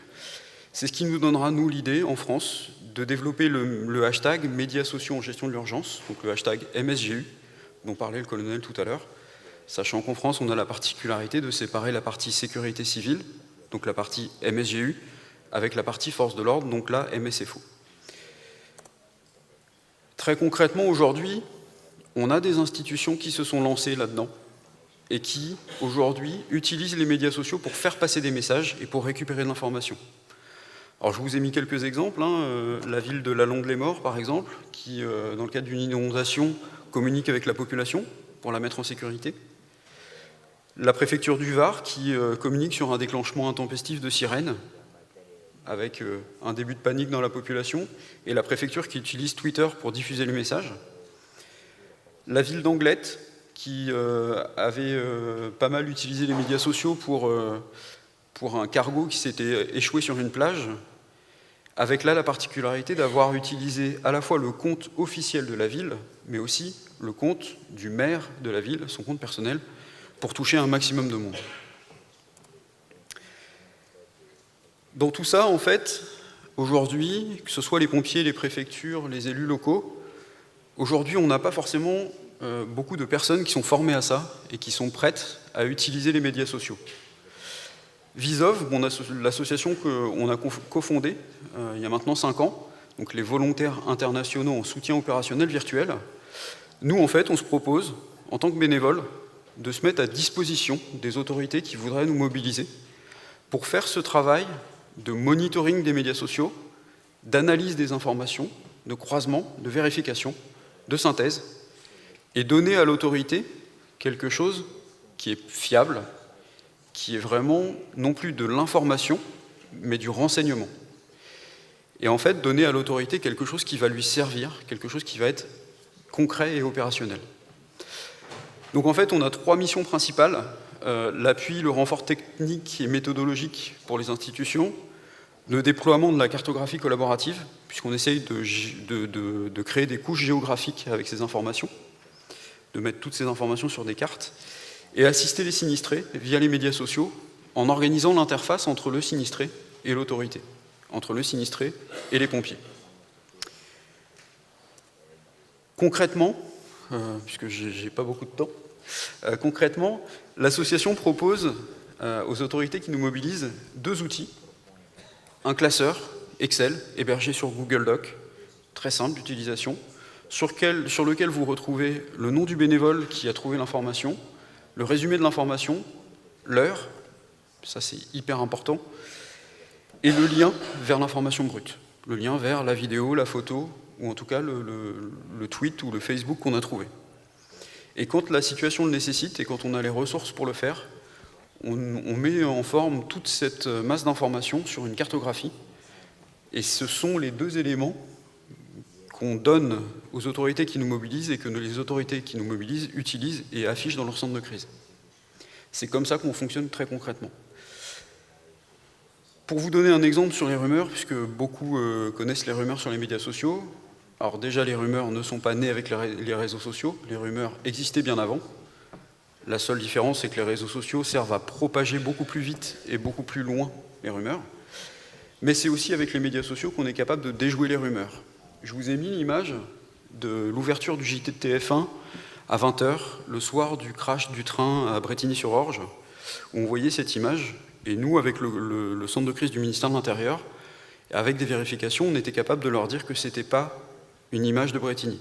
Speaker 20: C'est ce qui nous donnera, nous, l'idée, en France, de développer le hashtag médias sociaux en gestion de l'urgence, donc le hashtag MSGU, dont parlait le colonel tout à l'heure, sachant qu'en France, on a la particularité de séparer la partie sécurité civile, donc la partie MSGU, avec la partie force de l'ordre, donc la MSFO. Très concrètement, aujourd'hui, on a des institutions qui se sont lancées là-dedans et qui, aujourd'hui, utilisent les médias sociaux pour faire passer des messages et pour récupérer de l'information. Alors, je vous ai mis quelques exemples. La ville de La Londe-les-Morts, par exemple, qui, dans le cadre d'une inondation, communique avec la population pour la mettre en sécurité. La préfecture du Var, qui communique sur un déclenchement intempestif de sirènes, avec un début de panique dans la population, et la préfecture qui utilise Twitter pour diffuser le message. La ville d'Anglet, qui avait pas mal utilisé les médias sociaux pour un cargo qui s'était échoué sur une plage, avec là la particularité d'avoir utilisé à la fois le compte officiel de la ville, mais aussi le compte du maire de la ville, son compte personnel, pour toucher un maximum de monde. Dans tout ça, en fait, aujourd'hui, que ce soit les pompiers, les préfectures, les élus locaux, aujourd'hui, on n'a pas forcément beaucoup de personnes qui sont formées à ça et qui sont prêtes à utiliser les médias sociaux. Visov, l'association qu'on a cofondée il y a maintenant 5 ans, donc les volontaires internationaux en soutien opérationnel virtuel, nous, en fait, on se propose, en tant que bénévoles, de se mettre à disposition des autorités qui voudraient nous mobiliser pour faire ce travail de monitoring des médias sociaux, d'analyse des informations, de croisement, de vérification, de synthèse, et donner à l'autorité quelque chose qui est fiable, qui est vraiment non plus de l'information, mais du renseignement. Et en fait, donner à l'autorité quelque chose qui va lui servir, quelque chose qui va être concret et opérationnel. Donc en fait, on a 3 missions principales. L'appui, le renfort technique et méthodologique pour les institutions, le déploiement de la cartographie collaborative, puisqu'on essaye de créer des couches géographiques avec ces informations, de mettre toutes ces informations sur des cartes, et assister les sinistrés via les médias sociaux en organisant l'interface entre le sinistré et l'autorité, entre le sinistré et les pompiers. Concrètement, puisque j'ai pas beaucoup de temps, concrètement, l'association propose aux autorités qui nous mobilisent 2 outils. Un classeur Excel hébergé sur Google Doc, très simple d'utilisation, sur lequel vous retrouvez le nom du bénévole qui a trouvé l'information, le résumé de l'information, l'heure, ça c'est hyper important, et le lien vers l'information brute, le lien vers la vidéo, la photo, ou en tout cas le tweet ou le Facebook qu'on a trouvé. Et quand la situation le nécessite et quand on a les ressources pour le faire, on met en forme toute cette masse d'informations sur une cartographie. Et ce sont les 2 éléments qu'on donne aux autorités qui nous mobilisent et que les autorités qui nous mobilisent utilisent et affichent dans leur centre de crise. C'est comme ça qu'on fonctionne très concrètement. Pour vous donner un exemple sur les rumeurs, puisque beaucoup connaissent les rumeurs sur les médias sociaux, alors déjà les rumeurs ne sont pas nées avec les réseaux sociaux, les rumeurs existaient bien avant. La seule différence, c'est que les réseaux sociaux servent à propager beaucoup plus vite et beaucoup plus loin les rumeurs. Mais c'est aussi avec les médias sociaux qu'on est capable de déjouer les rumeurs. Je vous ai mis l'image de l'ouverture du JT de TF1 à 20h, le soir du crash du train à Brétigny-sur-Orge, où on voyait cette image. Et nous, avec le centre de crise du ministère de l'Intérieur, avec des vérifications, on était capable de leur dire que ce n'était pas une image de Brétigny.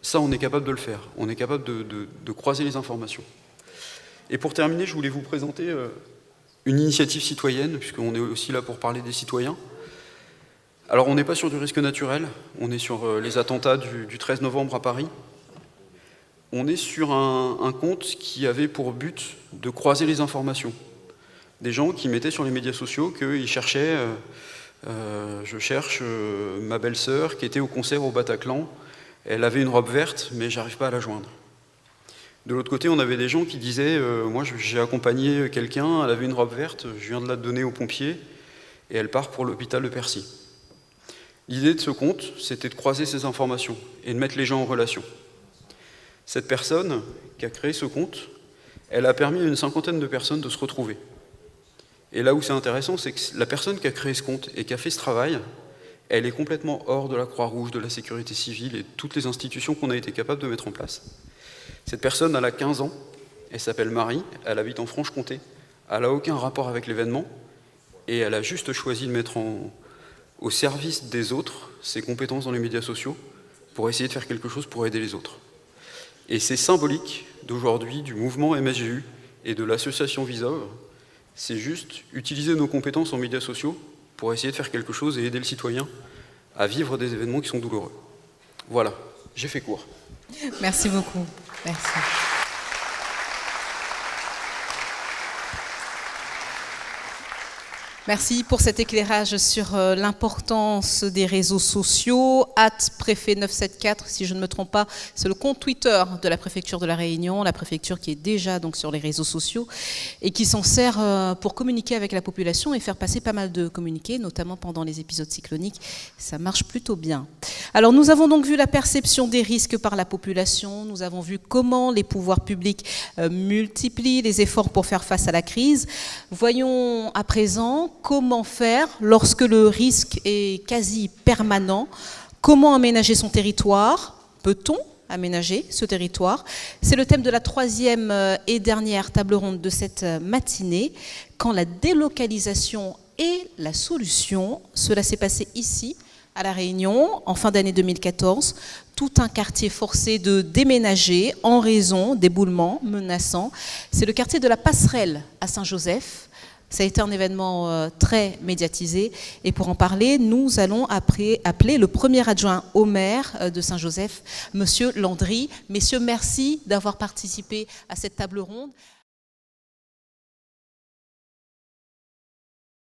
Speaker 20: Ça, on est capable de le faire. On est capable de croiser les informations. Et pour terminer, je voulais vous présenter une initiative citoyenne, puisqu'on est aussi là pour parler des citoyens. Alors, on n'est pas sur du risque naturel, on est sur les attentats du 13 novembre à Paris. On est sur un compte qui avait pour but de croiser les informations. Des gens qui mettaient sur les médias sociaux qu'ils cherchaient, je cherche ma belle-sœur qui était au concert au Bataclan, elle avait une robe verte, mais j'arrive pas à la joindre. De l'autre côté, on avait des gens qui disaient moi j'ai accompagné quelqu'un, elle avait une robe verte, je viens de la donner aux pompiers, et elle part pour l'hôpital de Percy. L'idée de ce compte, c'était de croiser ces informations et de mettre les gens en relation. Cette personne qui a créé ce compte, elle a permis à une 50aine de personnes de se retrouver. Et là où c'est intéressant, c'est que la personne qui a créé ce compte et qui a fait ce travail, elle est complètement hors de la Croix-Rouge, de la sécurité civile et toutes les institutions qu'on a été capable de mettre en place. Cette personne, elle a 15 ans, elle s'appelle Marie, elle habite en Franche-Comté, elle n'a aucun rapport avec l'événement et elle a juste choisi de mettre au service des autres ses compétences dans les médias sociaux pour essayer de faire quelque chose pour aider les autres. Et c'est symbolique d'aujourd'hui du mouvement MSGU et de l'association Visov. C'est juste utiliser nos compétences en médias sociaux pour essayer de faire quelque chose et aider le citoyen à vivre des événements qui sont douloureux. Voilà, j'ai fait court.
Speaker 1: Merci beaucoup. Merci. Merci pour cet éclairage sur l'importance des réseaux sociaux. @préfet974, si je ne me trompe pas, c'est le compte Twitter de la préfecture de La Réunion, la préfecture qui est déjà donc sur les réseaux sociaux et qui s'en sert pour communiquer avec la population et faire passer pas mal de communiqués, notamment pendant les épisodes cycloniques. Ça marche plutôt bien. Alors nous avons donc vu la perception des risques par la population, nous avons vu comment les pouvoirs publics multiplient les efforts pour faire face à la crise. Voyons à présent comment faire lorsque le risque est quasi permanent, comment aménager son territoire, peut-on aménager ce territoire? C'est le thème de la 3e et dernière table ronde de cette matinée, quand la délocalisation est la solution. Cela s'est passé ici, à La Réunion, en fin d'année 2014, tout un quartier forcé de déménager en raison d'éboulements menaçants. C'est le quartier de la Passerelle à Saint-Joseph. Ça a été un événement très médiatisé. Et pour en parler, nous allons appeler le premier adjoint au maire de Saint-Joseph, Monsieur Landry. Messieurs, merci d'avoir participé à cette table ronde.